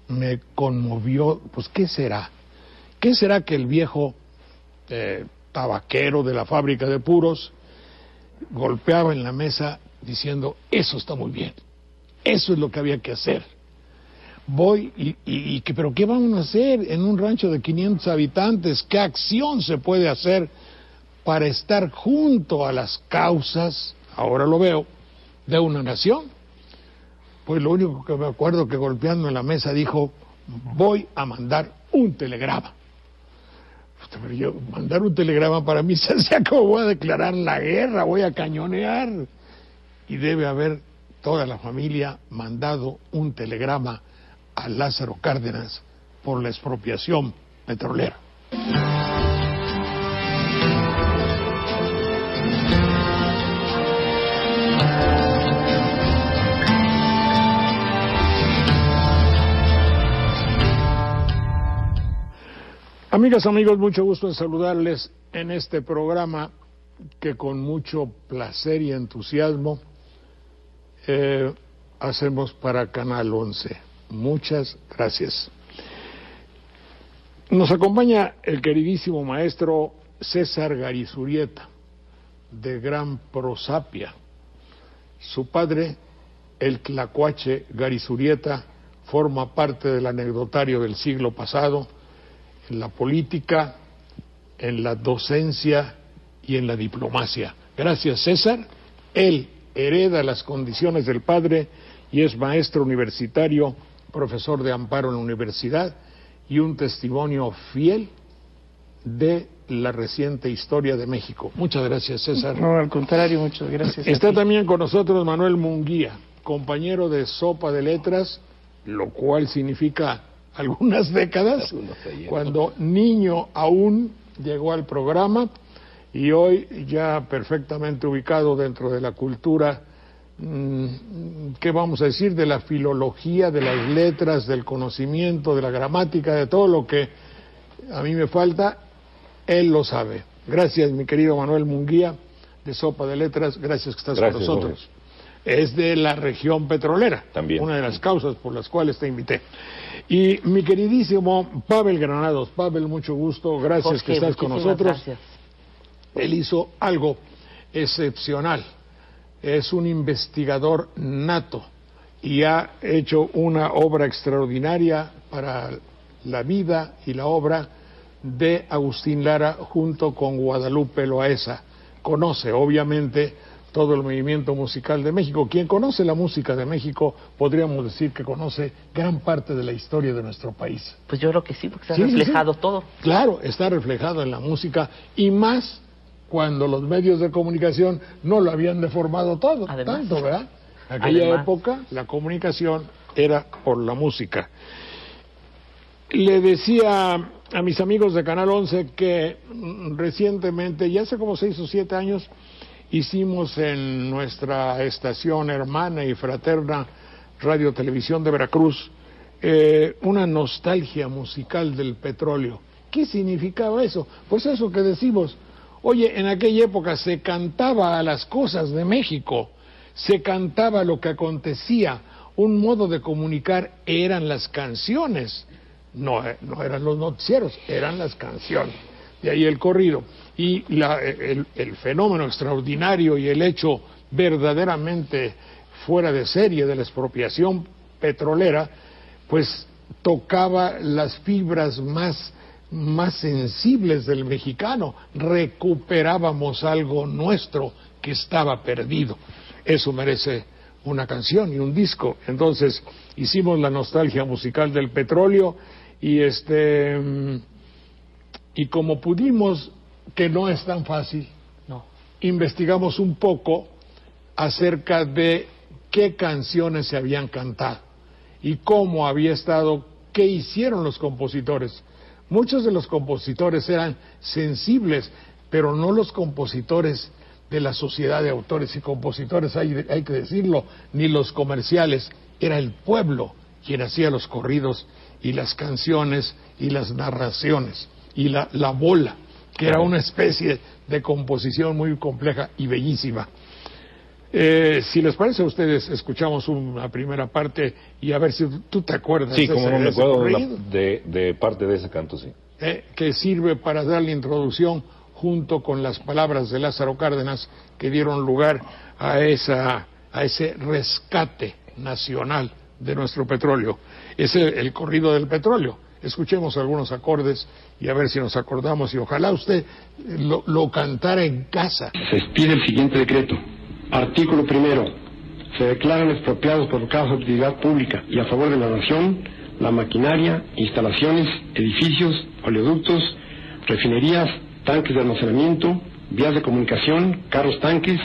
me conmovió. Pues, ¿qué será? ¿Qué será que el viejo tabaquero de la fábrica de puros golpeaba en la mesa diciendo, eso está muy bien, eso es lo que había que hacer? Voy pero ¿qué vamos a hacer en un rancho de 500 habitantes? ¿Qué acción se puede hacer para estar junto a las causas, ahora lo veo, de una nación? Pues lo único que me acuerdo que golpeando en la mesa dijo, voy a mandar un telegrama. Pero yo, mandar un telegrama para mí se hacía como voy a declarar la guerra, voy a cañonear. Y debe haber toda la familia mandado un telegrama a Lázaro Cárdenas por la expropiación petrolera. Amigas, amigos, mucho gusto en saludarles en este programa que con mucho placer y entusiasmo hacemos para Canal 11. Muchas gracias. Nos acompaña el queridísimo maestro César Garizurieta, de gran prosapia. Su padre, el tlacuache Garizurieta, forma parte del anecdotario del siglo pasado, en la política, en la docencia y en la diplomacia. Gracias, César. Él hereda las condiciones del padre y es maestro universitario, profesor de amparo en la universidad y un testimonio fiel de la reciente historia de México. Muchas gracias, César. No, al contrario, muchas gracias. Está también con nosotros Manuel Munguía, compañero de Sopa de Letras, lo cual significa algunas décadas, cuando niño aún llegó al programa y hoy ya perfectamente ubicado dentro de la cultura, ¿qué vamos a decir? De la filología, de las letras, del conocimiento, de la gramática, de todo lo que a mí me falta, él lo sabe. Gracias, mi querido Manuel Munguía, de Sopa de Letras, gracias que estás con nosotros. Jorge. Es de la región petrolera, también una de las causas por las cuales te invité. Y mi queridísimo Pavel Granados. Pavel, mucho gusto, gracias Jorge, que estás con nosotros. Gracias. Él hizo algo excepcional, es un investigador nato y ha hecho una obra extraordinaria para la vida y la obra de Agustín Lara junto con Guadalupe Loaesa. Conoce, obviamente, todo el movimiento musical de México. Quien conoce la música de México, podríamos decir que conoce gran parte de la historia de nuestro país. Pues yo creo que sí, porque está reflejado todo. Claro, está reflejado en la música, y más cuando los medios de comunicación no lo habían deformado todo, tanto, ¿verdad? En aquella época la comunicación era por la música. Le decía a mis amigos de Canal 11 que recientemente, ya hace como 6 o 7 años, hicimos en nuestra estación hermana y fraterna Radio Televisión de Veracruz una nostalgia musical del petróleo. ¿Qué significaba eso? Pues eso que decimos, oye, en aquella época se cantaba a las cosas de México, se cantaba lo que acontecía, un modo de comunicar eran las canciones, no eran los noticieros, eran las canciones. De ahí el corrido. Y el fenómeno extraordinario y el hecho verdaderamente fuera de serie de la expropiación petrolera, pues tocaba las fibras más sensibles del mexicano. Recuperábamos algo nuestro que estaba perdido. Eso merece una canción y un disco. Entonces hicimos la nostalgia musical del petróleo y como pudimos, que no es tan fácil, investigamos un poco acerca de qué canciones se habían cantado y cómo había estado, qué hicieron los compositores. Muchos de los compositores eran sensibles, pero no los compositores de la sociedad de autores y compositores, hay que decirlo, ni los comerciales. Era el pueblo quien hacía los corridos y las canciones y las narraciones y la bola, que era una especie de composición muy compleja y bellísima. Si les parece a ustedes, escuchamos una primera parte y a ver si tú te acuerdas. Sí, como no me acuerdo de parte de ese canto, sí. Que sirve para dar la introducción junto con las palabras de Lázaro Cárdenas que dieron lugar a ese rescate nacional de nuestro petróleo. Es el corrido del petróleo. Escuchemos algunos acordes y a ver si nos acordamos, y ojalá usted lo cantara en casa. Se expide el siguiente decreto. Artículo 1. Se declaran expropiados por causa de utilidad pública y a favor de la nación la maquinaria, instalaciones, edificios, oleoductos, refinerías, tanques de almacenamiento, vías de comunicación, carros tanques,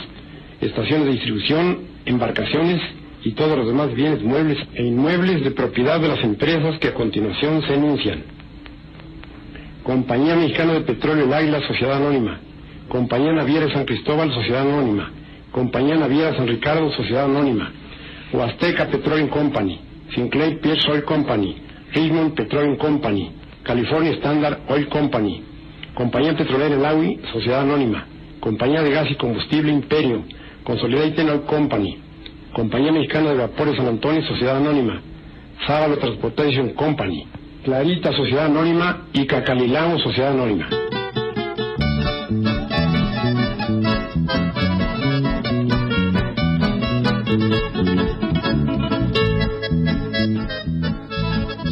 estaciones de distribución, embarcaciones y todos los demás bienes muebles e inmuebles de propiedad de las empresas que a continuación se enuncian. Compañía Mexicana de Petróleo El Águila, Sociedad Anónima. Compañía Naviera San Cristóbal, Sociedad Anónima. Compañía Naviera San Ricardo, Sociedad Anónima. Huasteca Petroleum Company. Sinclair Pierce Oil Company. Richmond Petroleum Company. California Standard Oil Company. Compañía Petrolera El Agui, Sociedad Anónima. Compañía de Gas y Combustible Imperio. Consolidated Oil Company. Compañía Mexicana de Vapores San Antonio, Sociedad Anónima. Sábalo Transportation Company. Clarita, Sociedad Anónima. Y Cacalilao, Sociedad Anónima.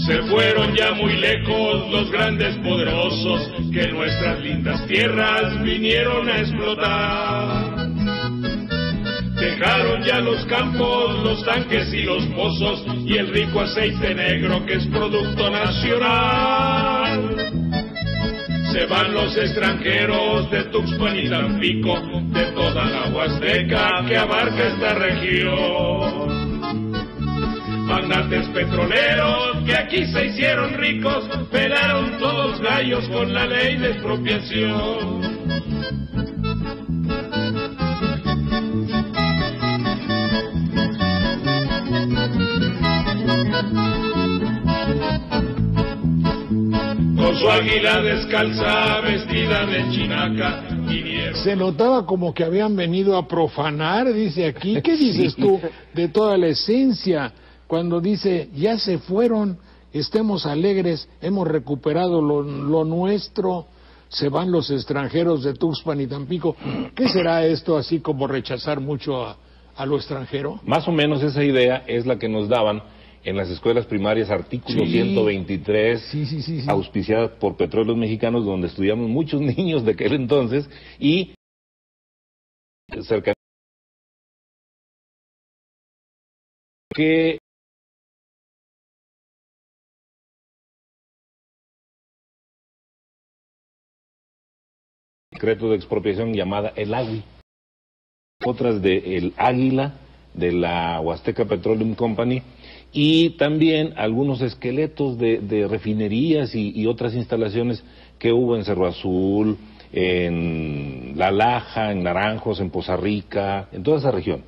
Se fueron ya muy lejos los grandes poderosos que nuestras lindas tierras vinieron a explotar. Dejaron ya los campos, los tanques y los pozos y el rico aceite negro que es producto nacional. Se van los extranjeros de Tuxpan y Tampico, de toda la Huasteca que abarca esta región. Magnates petroleros que aquí se hicieron ricos, pelaron todos gallos con la ley de expropiación. Con su águila descalza, vestida de chinaca. Se notaba como que habían venido a profanar, dice aquí. ¿Qué dices tú de toda la esencia? Cuando dice, ya se fueron, estemos alegres, hemos recuperado lo nuestro, se van los extranjeros de Tuxpan y Tampico. ¿Qué será esto así como rechazar mucho a lo extranjero? Más o menos esa idea es la que nos daban en las escuelas primarias, artículo 123, auspiciadas por Petróleos Mexicanos, donde estudiamos muchos niños de aquel entonces, y cerca que decreto de expropiación llamada El Agui, otras de El Águila, de la Huasteca Petroleum Company, y también algunos esqueletos de refinerías y otras instalaciones que hubo en Cerro Azul, en La Laja, en Naranjos, en Poza Rica, en toda esa región,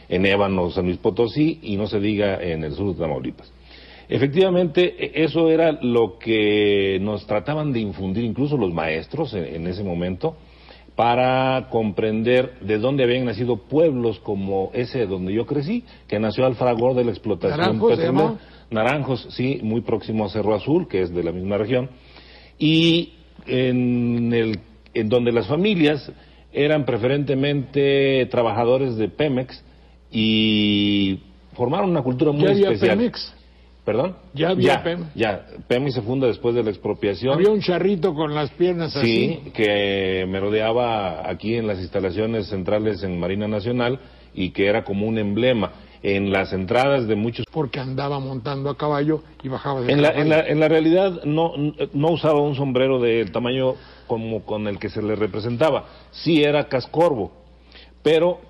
en Ébano, San Luis Potosí, y no se diga en el sur de Tamaulipas. Efectivamente, eso era lo que nos trataban de infundir incluso los maestros en ese momento, para comprender de dónde habían nacido pueblos como ese donde yo crecí, que nació al fragor de la explotación petrolera. Naranjos, sí, muy próximo a Cerro Azul, que es de la misma región, y en donde las familias eran preferentemente trabajadores de Pemex y formaron una cultura muy especial. Pemex? ¿Perdón? Ya había Pemex. Ya, Pemex se funda después de la expropiación. Había un charrito con las piernas así. Sí, que merodeaba aquí en las instalaciones centrales en Marina Nacional y que era como un emblema en las entradas de muchos. Porque andaba montando a caballo y bajaba de caballo. En la realidad no usaba un sombrero del tamaño como con el que se le representaba. Sí era cascorvo, pero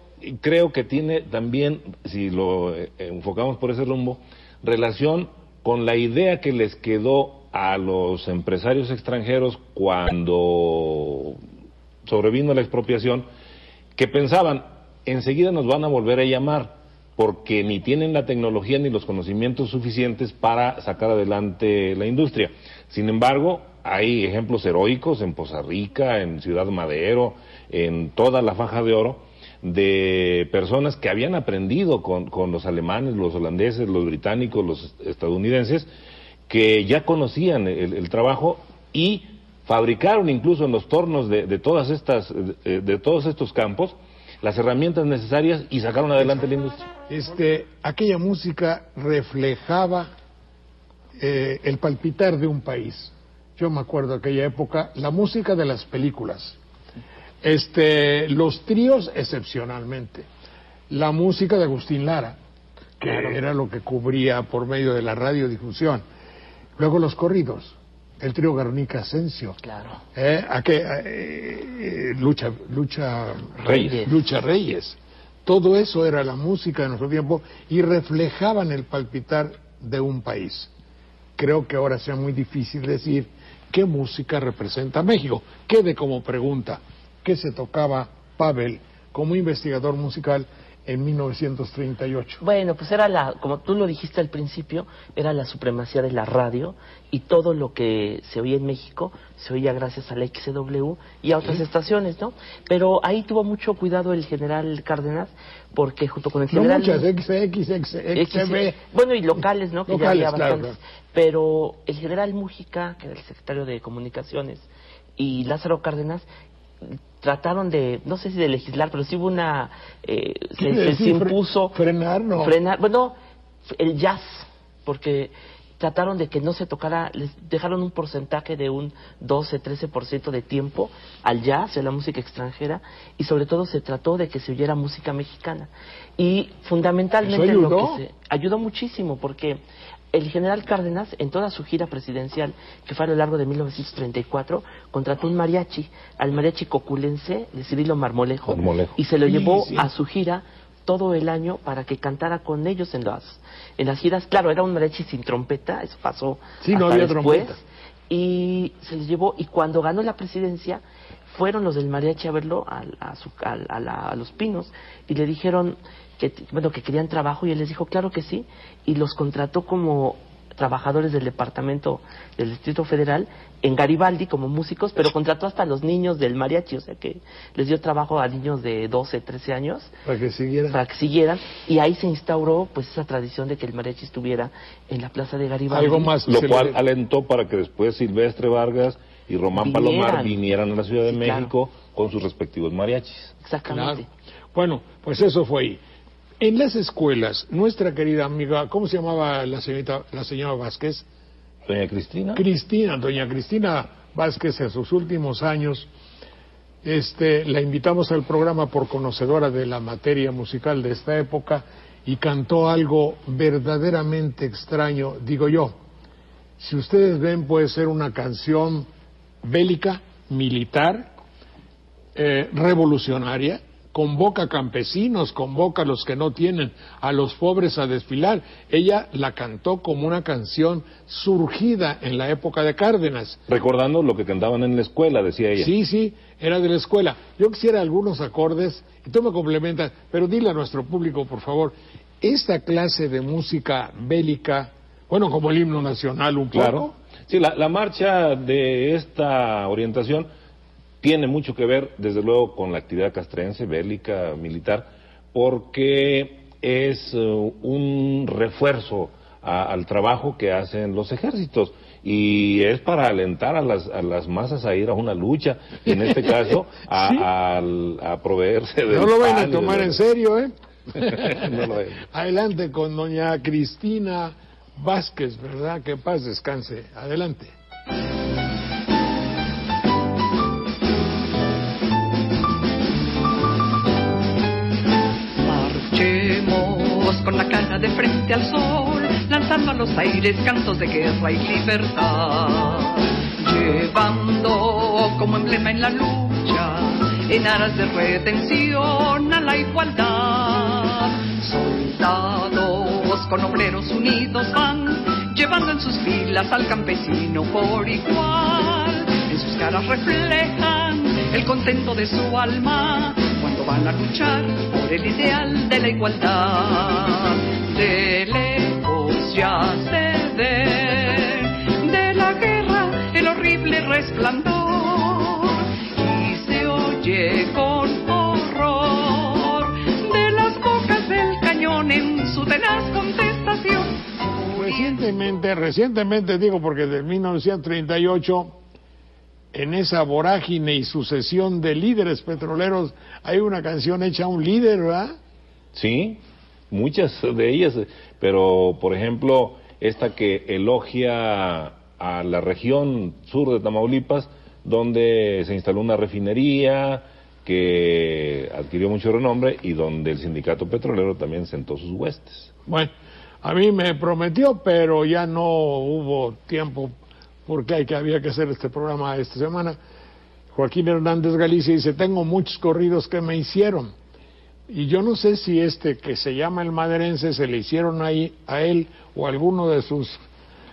creo que tiene también, si lo enfocamos por ese rumbo, relación con la idea que les quedó a los empresarios extranjeros cuando sobrevino la expropiación, que pensaban, enseguida nos van a volver a llamar, porque ni tienen la tecnología ni los conocimientos suficientes para sacar adelante la industria. Sin embargo, hay ejemplos heroicos en Poza Rica, en Ciudad Madero, en toda la faja de oro, de personas que habían aprendido con los alemanes, los holandeses, los británicos, los estadounidenses, que ya conocían el trabajo y fabricaron incluso en los tornos de todos estos campos las herramientas necesarias y sacaron adelante la industria. Aquella música reflejaba el palpitar de un país. Yo me acuerdo de aquella época, la música de las películas. Los tríos excepcionalmente, la música de Agustín Lara, que era lo que cubría por medio de la radiodifusión, luego los corridos, el trío Garnica Asensio. Claro. Lucha Reyes. Reyes. Todo eso era la música de nuestro tiempo y reflejaban el palpitar de un país. Creo que ahora sea muy difícil decir qué música representa a México. Quede como pregunta, ¿qué se tocaba Pavel como investigador musical en 1938? Bueno, pues era como tú lo dijiste al principio, era la supremacía de la radio y todo lo que se oía en México se oía gracias a la XW y a otras estaciones, ¿no? Pero ahí tuvo mucho cuidado el general Cárdenas, porque junto con el general... No muchas, XB. Bueno, y locales, ¿no? Que ya había bastantes. Claro. Pero el general Mújica, que era el secretario de Comunicaciones, y Lázaro Cárdenas trataron de, no sé si de legislar, pero sí hubo una, se impuso frenar, bueno, el jazz, porque trataron de que no se tocara, les dejaron un porcentaje de un 12-13% de tiempo al jazz, a la música extranjera, y sobre todo se trató de que se oyera música mexicana. Y fundamentalmente lo que se ayudó muchísimo, porque el general Cárdenas, en toda su gira presidencial, que fue a lo largo de 1934, contrató un mariachi, al mariachi coculense de Cirilo Marmolejo, y se lo llevó a su gira todo el año para que cantara con ellos en las giras. Claro, era un mariachi sin trompeta, eso pasó no había después, trompeta. Y se los llevó, y cuando ganó la presidencia, fueron los del mariachi a verlo a Los Pinos, y le dijeron que querían trabajo, y él les dijo claro que sí, y los contrató como trabajadores del departamento del Distrito Federal en Garibaldi como músicos, pero contrató hasta a los niños del mariachi, o sea que les dio trabajo a niños de 12, 13 años para que siguieran, y ahí se instauró pues esa tradición de que el mariachi estuviera en la plaza de Garibaldi. Algo más, lo cual alentó para que después Silvestre Vargas y Román Palomar vinieran a la Ciudad de México con sus respectivos mariachis. Exactamente. Claro. Bueno, pues eso fue ahí. En las escuelas, nuestra querida amiga, ¿cómo se llamaba la señora Vázquez? Doña Cristina Vázquez, en sus últimos años, la invitamos al programa por conocedora de la materia musical de esta época y cantó algo verdaderamente extraño, digo yo. Si ustedes ven, puede ser una canción bélica, militar, revolucionaria, convoca campesinos, convoca a los que no tienen, a los pobres a desfilar. Ella la cantó como una canción surgida en la época de Cárdenas. Recordando lo que cantaban en la escuela, decía ella. Sí, era de la escuela. Yo quisiera algunos acordes, y tú me complementas, pero dile a nuestro público, por favor, esta clase de música bélica, bueno, como el himno nacional un poco. Claro. Sí, la marcha de esta orientación tiene mucho que ver, desde luego, con la actividad castrense, bélica, militar, porque es un refuerzo al trabajo que hacen los ejércitos, y es para alentar a las masas a ir a una lucha, y en este caso a proveerse de... No lo vayan a tomar en serio, ¿eh? No lo Adelante con doña Cristina Vázquez, ¿verdad? Que paz descanse. Adelante. Con la cara de frente al sol, lanzando a los aires cantos de guerra y libertad, llevando como emblema en la lucha, en aras de redención a la igualdad. Soldados con obreros unidos van, llevando en sus filas al campesino por igual. En sus caras reflejan el contento de su alma cuando van a luchar por el ideal de la igualdad. De lejos ya se ve de la guerra el horrible resplandor y se oye con horror de las bocas del cañón en su tenaz contestación. Recientemente digo, porque de 1938, en esa vorágine y sucesión de líderes petroleros, hay una canción hecha a un líder, ¿verdad? Sí, muchas de ellas, pero por ejemplo, esta que elogia a la región sur de Tamaulipas, donde se instaló una refinería que adquirió mucho renombre y donde el sindicato petrolero también sentó sus huestes. Bueno, a mí me prometió, pero ya no hubo tiempo porque había que hacer este programa esta semana. Joaquín Hernández Galicia dice, tengo muchos corridos que me hicieron. Y yo no sé si este que se llama El Maderense se le hicieron ahí a él o a alguno de sus...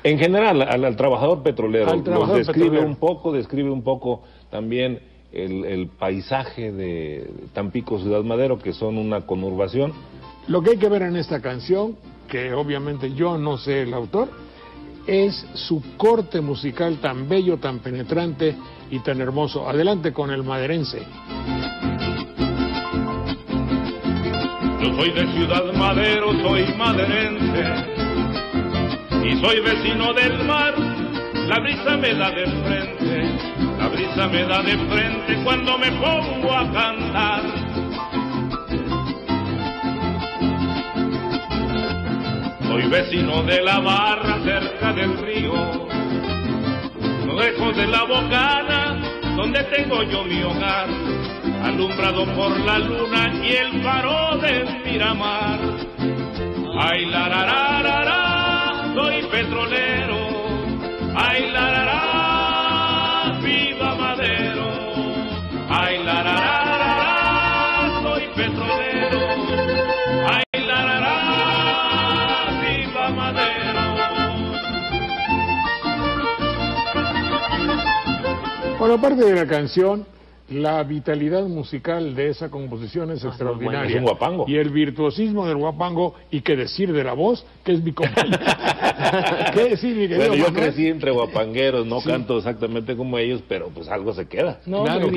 En general, al trabajador petrolero. Al trabajador describe petrolero. describe un poco también el paisaje de Tampico, Ciudad Madero, que son una conurbación. Lo que hay que ver en esta canción, que obviamente yo no sé el autor, es su corte musical tan bello, tan penetrante y tan hermoso. Adelante con El Maderense. Yo soy de Ciudad Madero, soy maderense y soy vecino del mar. La brisa me da de frente, la brisa me da de frente cuando me pongo a cantar. Soy vecino de la barra cerca del río, lejos de la bocana donde tengo yo mi hogar, alumbrado por la luna y el faro del Miramar. Ay, la, la, la, la, la, soy petrolero. Ay, la, la, la, viva Madero. Ay, la, la, la, la, la, soy petrolero. Ay, la, la, la, viva Madero. Bueno, aparte de la canción, la vitalidad musical de esa composición es extraordinaria. Bueno, es un guapango. Y el virtuosismo del guapango, y qué decir de la voz, que es mi compañero. ¿Qué decir, mi querido Bueno, yo Manuel? crecí entre guapangueros, no canto exactamente como ellos, pero pues algo se queda. Claro.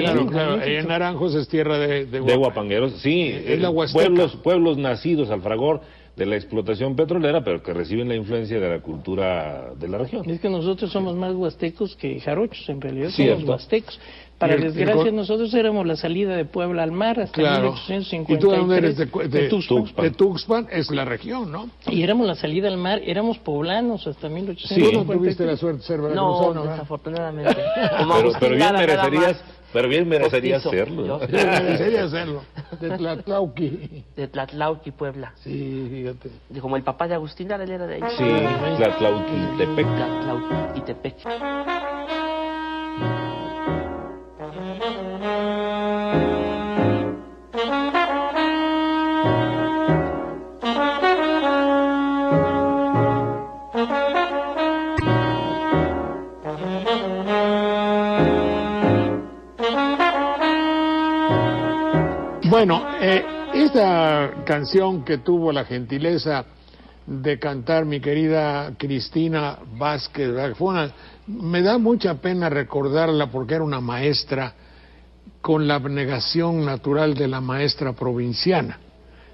En Naranjos es tierra de guapangueros, sí. Es la Huasteca. Pueblos nacidos al fragor de la explotación petrolera, pero que reciben la influencia de la cultura de la región. Es que nosotros somos más huastecos que jarochos, en realidad Cierto. somos huastecos. Para desgracia, nosotros éramos la salida de Puebla al mar hasta 1853. ¿Y tú de dónde eres? De Tuxpan. De Tuxpan, es la región, ¿no? Y éramos la salida al mar, éramos poblanos hasta 1853. Sí. ¿Tú no tuviste la suerte de ser veracruzano? No, desafortunadamente. Pero bien merecería hacerlo. Merecería hacerlo. De Tlatlauqui. De Tlatlauqui, Puebla. Sí, fíjate. Como el papá de Agustín Lara, él era de ahí. Sí, Tlatlauquitepec. Tlatlauquitepec. Bueno, esta canción que tuvo la gentileza de cantar mi querida Cristina Vázquez, me da mucha pena recordarla porque era una maestra con la abnegación natural de la maestra provinciana.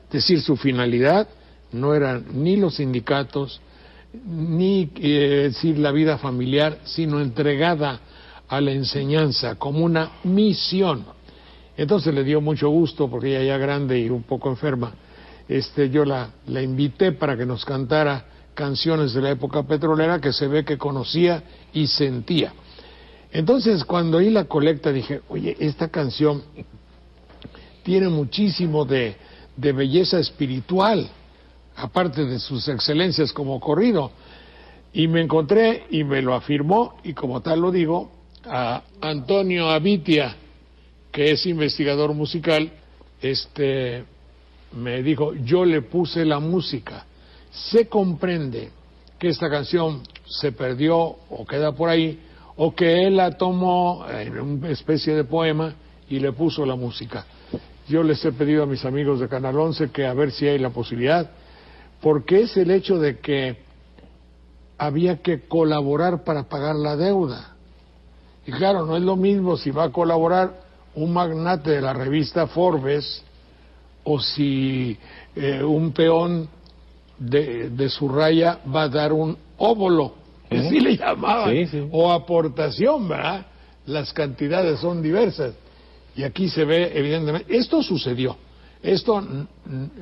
Es decir, su finalidad no eran ni los sindicatos, ni decir la vida familiar, sino entregada a la enseñanza como una misión. Entonces le dio mucho gusto, porque ella ya grande y un poco enferma, yo la invité para que nos cantara canciones de la época petrolera que se ve que conocía y sentía. Entonces, cuando oí la colecta dije, oye, esta canción tiene muchísimo de belleza espiritual, aparte de sus excelencias como corrido. Y me encontré, y me lo afirmó, y como tal lo digo, a Antonio Abitia, que es investigador musical, me dijo, yo le puse la música. Se comprende que esta canción se perdió o queda por ahí, o que él la tomó en una especie de poema y le puso la música. Yo les he pedido a mis amigos de Canal 11 que a ver si hay la posibilidad, porque es el hecho de que había que colaborar para pagar la deuda. Y claro, no es lo mismo si va a colaborar un magnate de la revista Forbes o si un peón de su raya va a dar un óbolo, que así le llamaban, o aportación, ¿verdad? Las cantidades son diversas. Y aquí se ve evidentemente, esto sucedió, esto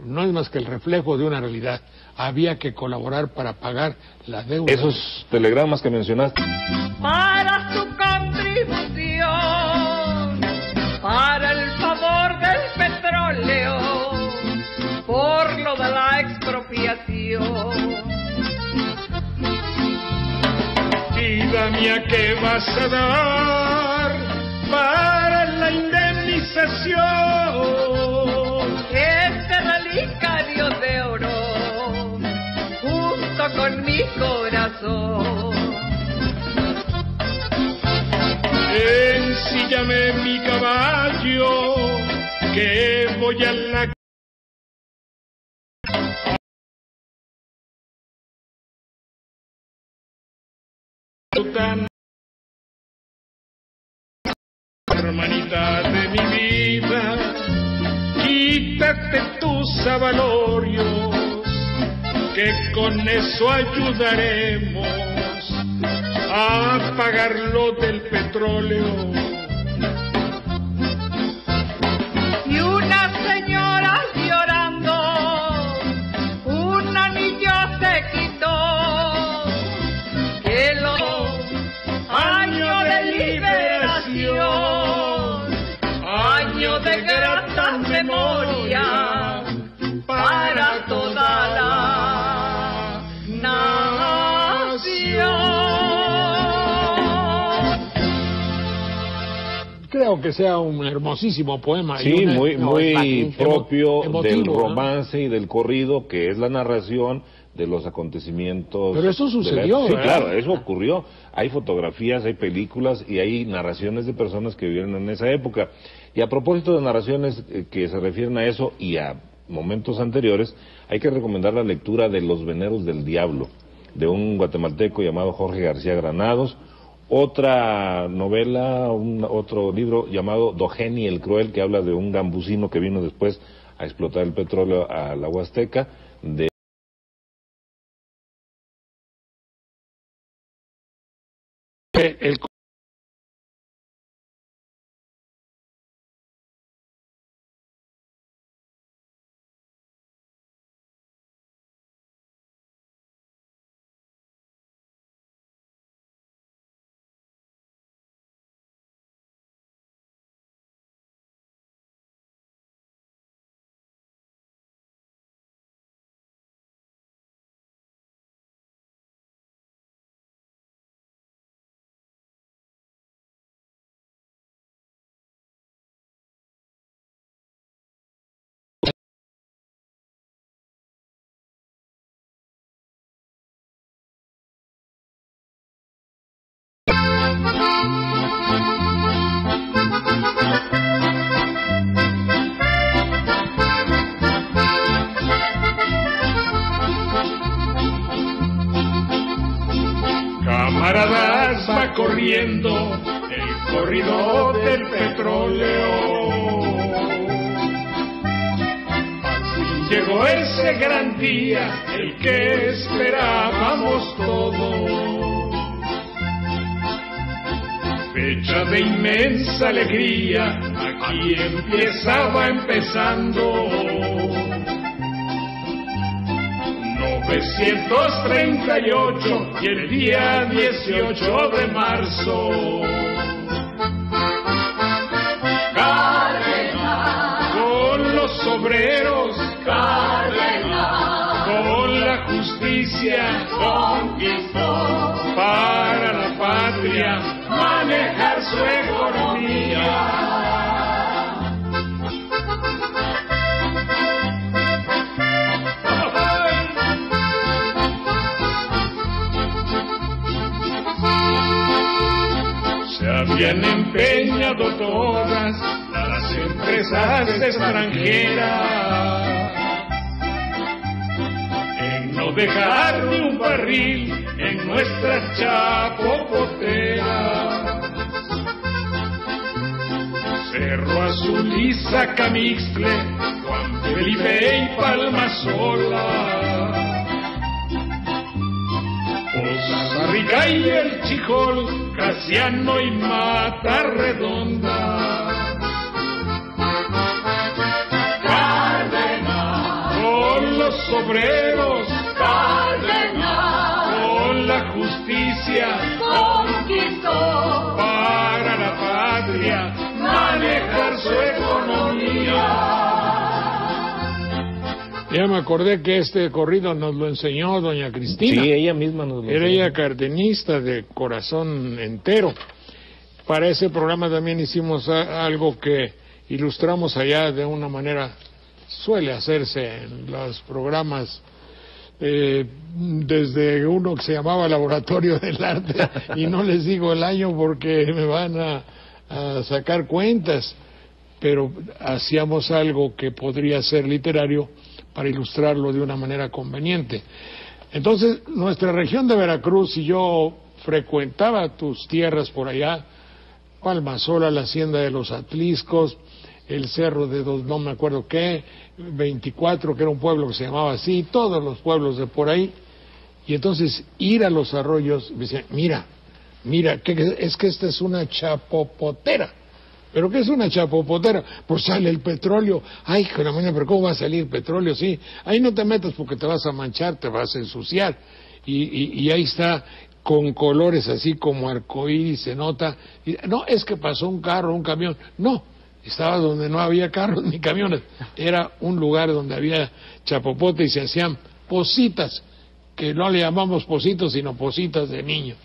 no es más que el reflejo de una realidad, había que colaborar para pagar la deuda. Esos telegramas que mencionaste. Para su contribución, para el favor del petróleo, por lo de la expropiación. Y de Mía, ¿qué vas a dar para la indemnización? Este relicario de oro, junto con mi corazón. Ensíllame mi caballo, que voy a la... Hermanita de mi vida, quítate tus avalorios, que con eso ayudaremos a pagar lo del petróleo. Y unas señoras llorando, un anillo se quitó, que los años de liberación, años de grata memoria para toda la nación. Creo que sea un hermosísimo poema. Sí, muy propio emotivo, del ¿no? romance y del corrido, que es la narración de los acontecimientos. Pero eso sucedió, Sí, ¿verdad? claro, eso ocurrió. Hay fotografías, hay películas y hay narraciones de personas que vivieron en esa época. Y a propósito de narraciones que se refieren a eso y a momentos anteriores, hay que recomendar la lectura de Los Veneros del Diablo, de un guatemalteco llamado Jorge García Granados. Otra novela, otro libro llamado Dogeni el Cruel, que habla de un gambusino que vino después a explotar el petróleo a la Huasteca, de Camaradas, va corriendo el corrido del petróleo. Al fin llegó ese gran día, el que esperábamos todos. Fecha de inmensa alegría, aquí va empezando. 938 y el día 18 de marzo. Cárdenas, con los obreros, Cárdenas, con la justicia, conquistó para la patria, manejar su economía. Se habían empeñado todas las empresas extranjeras en no dejar ni un barril en nuestras chapopoteras. Cerro Azul y Zacamixtle, Juan Felipe y Palmasola, Poza Rica y el Chijol, Casiano y Mata Redonda. Cárdenas, Con los obreros, Cárdenas, con la justicia, conquistó para la patria, manejar su economía. Ya me acordé que este corrido nos lo enseñó doña Cristina. Sí, ella misma nos lo enseñó. Era ella cardenista de corazón entero. Para ese programa también hicimos algo que ilustramos allá de una manera, suele hacerse en los programas, desde uno que se llamaba Laboratorio del Arte, y no les digo el año porque me van a sacar cuentas, pero hacíamos algo que podría ser literario para ilustrarlo de una manera conveniente. Entonces, nuestra región de Veracruz, y yo frecuentaba tus tierras por allá, Palmasola, la hacienda de los Atliscos, el cerro de no me acuerdo qué, 24, que era un pueblo que se llamaba así, todos los pueblos de por ahí, y entonces ir a los arroyos, me decían, mira, es que esta es una chapopotera. ¿Pero qué es una chapopotera? Pues sale el petróleo. Ay, hijo de la mañana, pero ¿cómo va a salir petróleo? Sí, ahí no te metas porque te vas a manchar, te vas a ensuciar. Y ahí está, con colores así como arcoíris, se nota. Y, no, es que pasó un carro, un camión. No, estaba donde no había carros ni camiones. Era un lugar donde había chapopote y se hacían positas, que no le llamamos positos, sino positas de niño.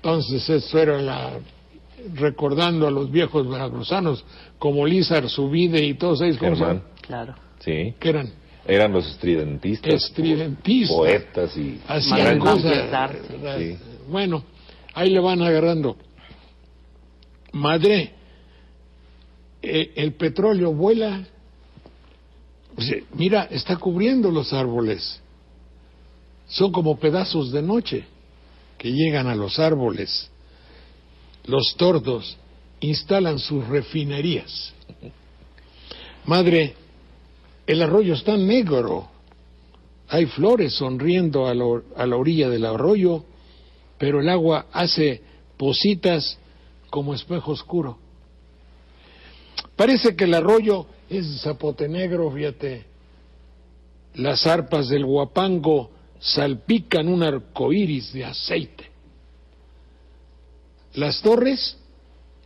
Entonces, eso era recordando a los viejos veracruzanos como Lízar, Zubide y todos ellos. Germán. Claro. Sí. ¿Qué eran? Eran los estridentistas. Poetas y... hacían cosas. Sí. Bueno, ahí le van agarrando. Madre, el petróleo vuela. Mira, está cubriendo los árboles. Son como pedazos de noche que llegan a los árboles. Los tordos instalan sus refinerías. Madre, el arroyo está negro. Hay flores sonriendo a la orilla del arroyo, pero el agua hace positas como espejo oscuro. Parece que el arroyo es zapote negro, fíjate. Las arpas del Huapango salpican un arcoíris de aceite. Las torres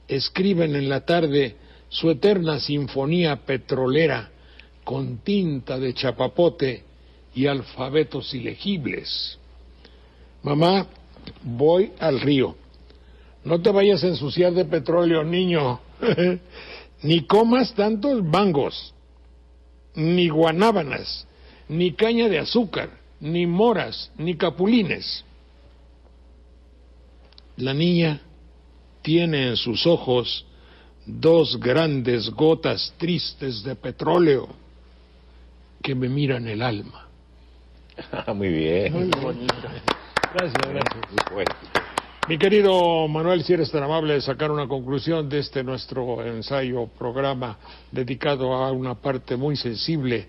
escriben en la tarde su eterna sinfonía petrolera con tinta de chapapote y alfabetos ilegibles. Mamá, voy al río. No te vayas a ensuciar de petróleo, niño. Ni comas tantos mangos, ni guanábanas, ni caña de azúcar, ni moras, ni capulines. La niña tiene en sus ojos 2 grandes gotas tristes de petróleo que me miran el alma. Muy bien. Muy bonito. Gracias. Mi querido Manuel, si eres tan amable de sacar una conclusión de este nuestro ensayo, programa dedicado a una parte muy sensible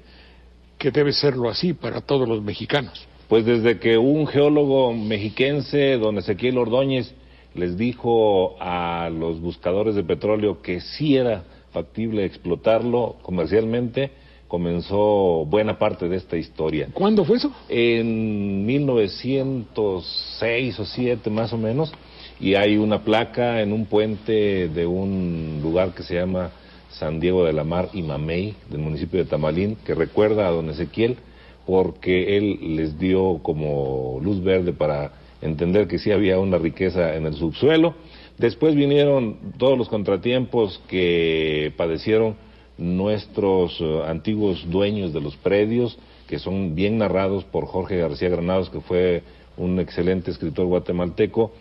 que debe serlo así para todos los mexicanos. Pues desde que un geólogo mexiquense, don Ezequiel Ordóñez, les dijo a los buscadores de petróleo que sí era factible explotarlo comercialmente, comenzó buena parte de esta historia. ¿Cuándo fue eso? En 1906 o 7 más o menos, y hay una placa en un puente de un lugar que se llama San Diego de la Mar y Mamey, del municipio de Tamalín, que recuerda a don Ezequiel, porque él les dio como luz verde para entender que sí había una riqueza en el subsuelo. Después vinieron todos los contratiempos que padecieron nuestros antiguos dueños de los predios, que son bien narrados por Jorge García Granados, que fue un excelente escritor guatemalteco,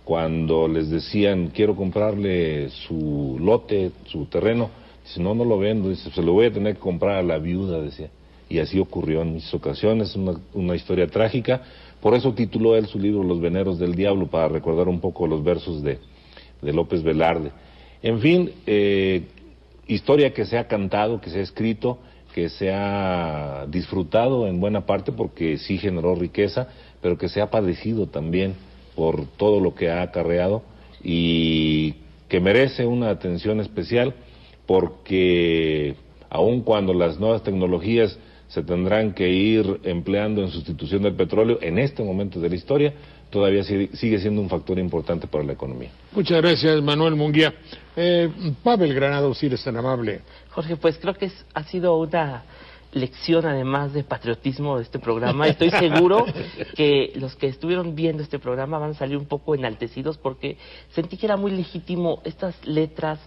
cuando les decían, quiero comprarle su lote, su terreno, dice, no lo vendo, dice, se lo voy a tener que comprar a la viuda, decía. Y así ocurrió en muchas ocasiones, una historia trágica. Por eso tituló él su libro Los Veneros del Diablo, para recordar un poco los versos de López Velarde. En fin, historia que se ha cantado, que se ha escrito, que se ha disfrutado en buena parte porque sí generó riqueza, pero que se ha padecido también por todo lo que ha acarreado y que merece una atención especial porque aun cuando las nuevas tecnologías se tendrán que ir empleando en sustitución del petróleo, en este momento de la historia, todavía sigue siendo un factor importante para la economía. Muchas gracias, Manuel Munguía. Pavel Granados, si eres tan amable. Jorge, pues creo que ha sido una lección además de patriotismo de este programa. Estoy seguro que los que estuvieron viendo este programa van a salir un poco enaltecidos porque sentí que era muy legítimo estas letras,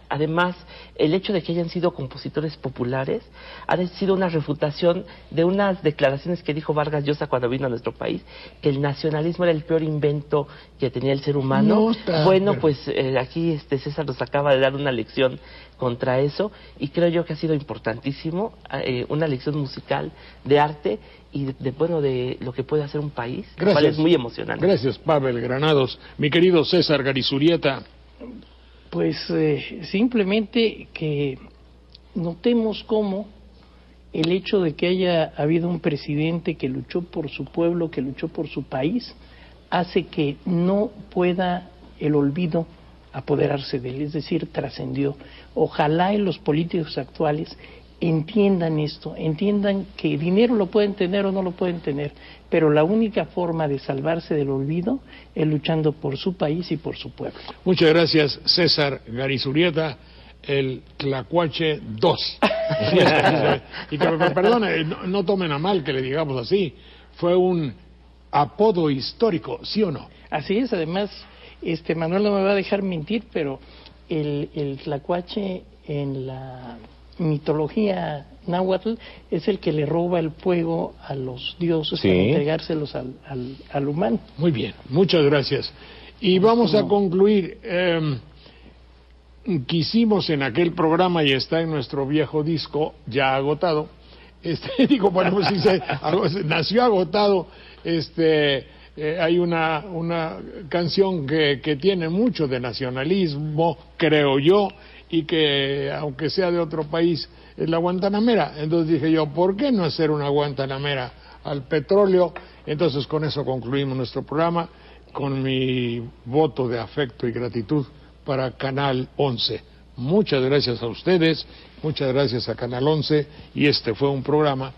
además el hecho de que hayan sido compositores populares ha sido una refutación de unas declaraciones que dijo Vargas Llosa cuando vino a nuestro país, que el nacionalismo era el peor invento que tenía el ser humano. Pues aquí César nos acaba de dar una lección contra eso, y creo yo que ha sido importantísimo, una lección musical de arte y de lo que puede hacer un país, lo cual es muy emocionante. Gracias, Pavel Granados. Mi querido César Garizurieta. Pues simplemente que notemos cómo el hecho de que haya habido un presidente que luchó por su pueblo, que luchó por su país, hace que no pueda el olvido apoderarse de él, es decir, trascendió. Ojalá los políticos actuales entiendan esto, entiendan que dinero lo pueden tener o no lo pueden tener, pero la única forma de salvarse del olvido es luchando por su país y por su pueblo. Muchas gracias, César Garizurieta, el Tlacuache 2. Y que me perdone, no tomen a mal que le digamos así, fue un apodo histórico, ¿sí o no? Así es, además, Manuel no me va a dejar mentir, pero el Tlacuache en la mitología náhuatl es el que le roba el fuego a los dioses para entregárselos al humano. Muy bien, muchas gracias. Y vamos a concluir. Quisimos en aquel programa, y está en nuestro viejo disco ya agotado, nació agotado, hay una canción que tiene mucho de nacionalismo, creo yo, y que aunque sea de otro país, es la Guantanamera. Entonces dije yo, ¿por qué no hacer una Guantanamera al petróleo? Entonces con eso concluimos nuestro programa, con mi voto de afecto y gratitud para Canal 11. Muchas gracias a ustedes, muchas gracias a Canal 11, y este fue un programa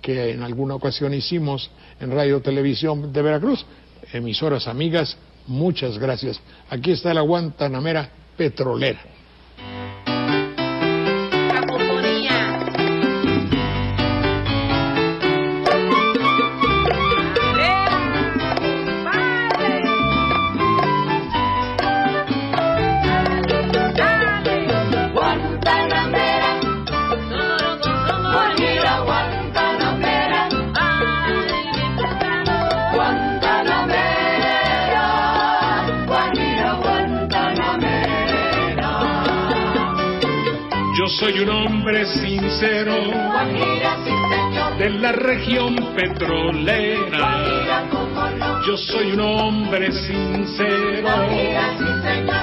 que en alguna ocasión hicimos en Radio Televisión de Veracruz. Emisoras amigas, muchas gracias. Aquí está la Guantanamera petrolera. Soy un hombre sincero de la región petrolera. Yo soy un hombre sincero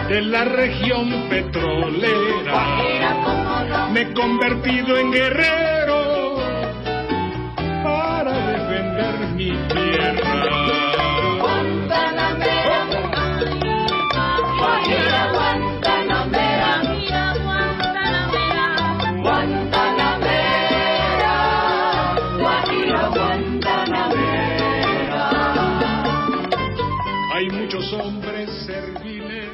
de la región petrolera. Me he convertido en guerrero para defender mi tierra. Hay muchos hombres serviles